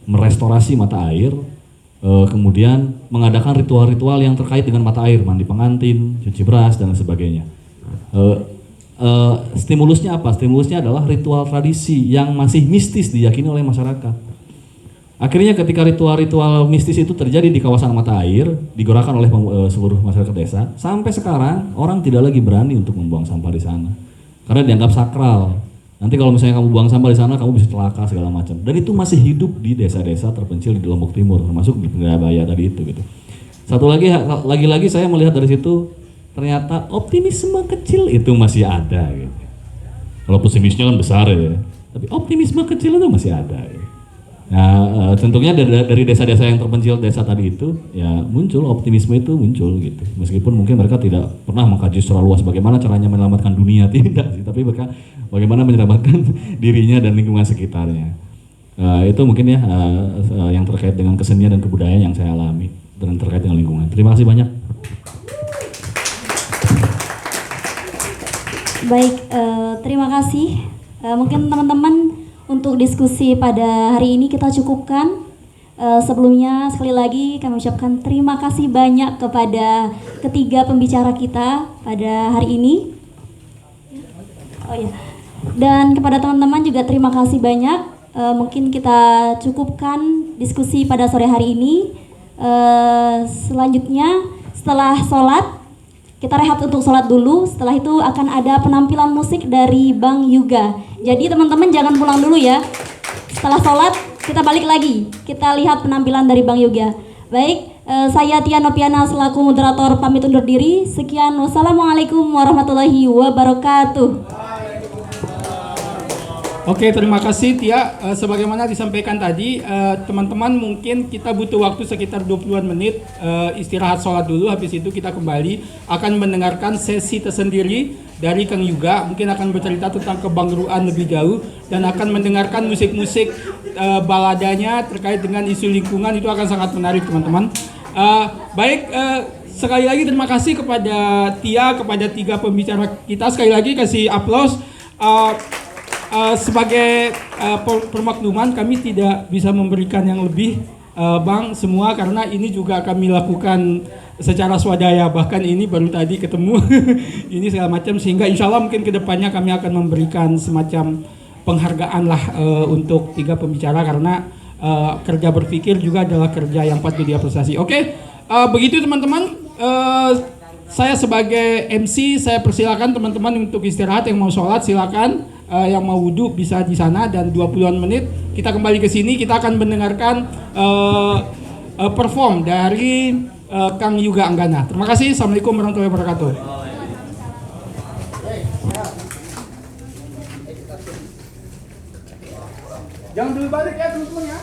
merestorasi mata air, kemudian mengadakan ritual-ritual yang terkait dengan mata air, mandi pengantin, cuci beras, dan sebagainya. Stimulusnya apa? Stimulusnya adalah ritual tradisi yang masih mistis diyakini oleh masyarakat. Akhirnya ketika ritual-ritual mistis itu terjadi di kawasan mata air, digerakkan oleh seluruh masyarakat desa, sampai sekarang orang tidak lagi berani untuk membuang sampah di sana. Karena dianggap sakral. Nanti kalau misalnya kamu buang sampah di sana, kamu bisa celaka segala macam. Dan itu masih hidup di desa-desa terpencil di Lombok Timur, termasuk di Pendaabaya tadi itu gitu. Satu lagi saya melihat dari situ, ternyata optimisme kecil itu masih ada gitu. Kalau pesimisnya kan besar ya, tapi optimisme kecil itu masih ada gitu. Nah, tentunya dari desa-desa yang terpencil desa tadi itu ya muncul optimisme itu muncul gitu. Meskipun mungkin mereka tidak pernah mengkaji secara luas bagaimana caranya menyelamatkan dunia, tidak sih, tapi mereka bagaimana menyelamatkan dirinya dan lingkungan sekitarnya. Itu mungkin ya yang terkait dengan kesenian dan kebudayaan yang saya alami dan terkait dengan lingkungan. Terima kasih banyak. Baik, terima kasih. Mungkin teman-teman untuk diskusi pada hari ini kita cukupkan. Sebelumnya sekali lagi kami ucapkan terima kasih banyak kepada ketiga pembicara kita pada hari ini. Oh ya. Dan kepada teman-teman juga terima kasih banyak. Mungkin kita cukupkan diskusi pada sore hari ini. Selanjutnya setelah sholat kita rehat untuk sholat dulu. Setelah itu akan ada penampilan musik dari Bang Yuga. Jadi teman-teman jangan pulang dulu ya. Setelah sholat kita balik lagi. Kita lihat penampilan dari Bang Yuga. Baik, saya Tia Nopiana selaku moderator pamit undur diri. Sekian, wassalamualaikum warahmatullahi wabarakatuh. Oke, terima kasih Tia. Sebagaimana disampaikan tadi, teman-teman mungkin kita butuh waktu sekitar 20-an menit istirahat sholat dulu. Habis itu kita kembali akan mendengarkan sesi tersendiri dari Kang Yuga. Mungkin akan bercerita tentang kebangruan lebih jauh dan akan mendengarkan musik-musik baladanya terkait dengan isu lingkungan. Itu akan sangat menarik teman-teman. Baik, sekali lagi terima kasih kepada Tia, kepada tiga pembicara kita. Sekali lagi kasih aplaus. Sebagai permakluman kami tidak bisa memberikan yang lebih Bang semua karena ini juga kami lakukan secara swadaya, bahkan ini baru tadi ketemu ini segala macam, sehingga insya Allah mungkin kedepannya kami akan memberikan semacam penghargaan lah untuk tiga pembicara karena kerja berpikir juga adalah kerja yang patut diapresiasi. Oke, begitu teman-teman. Saya sebagai MC, saya persilakan teman-teman untuk istirahat. Yang mau sholat silakan, yang mau wudhu bisa di sana, dan 20-an menit kita kembali ke sini. Kita akan mendengarkan perform dari Kang Yuga Anggana. Terima kasih. Assalamualaikum warahmatullahi wabarakatuh. Jangan dulu balik ya teman-teman ya.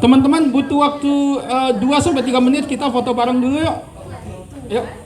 Teman-teman butuh waktu 2 sampai 3 menit, kita foto bareng dulu yuk. Yuk.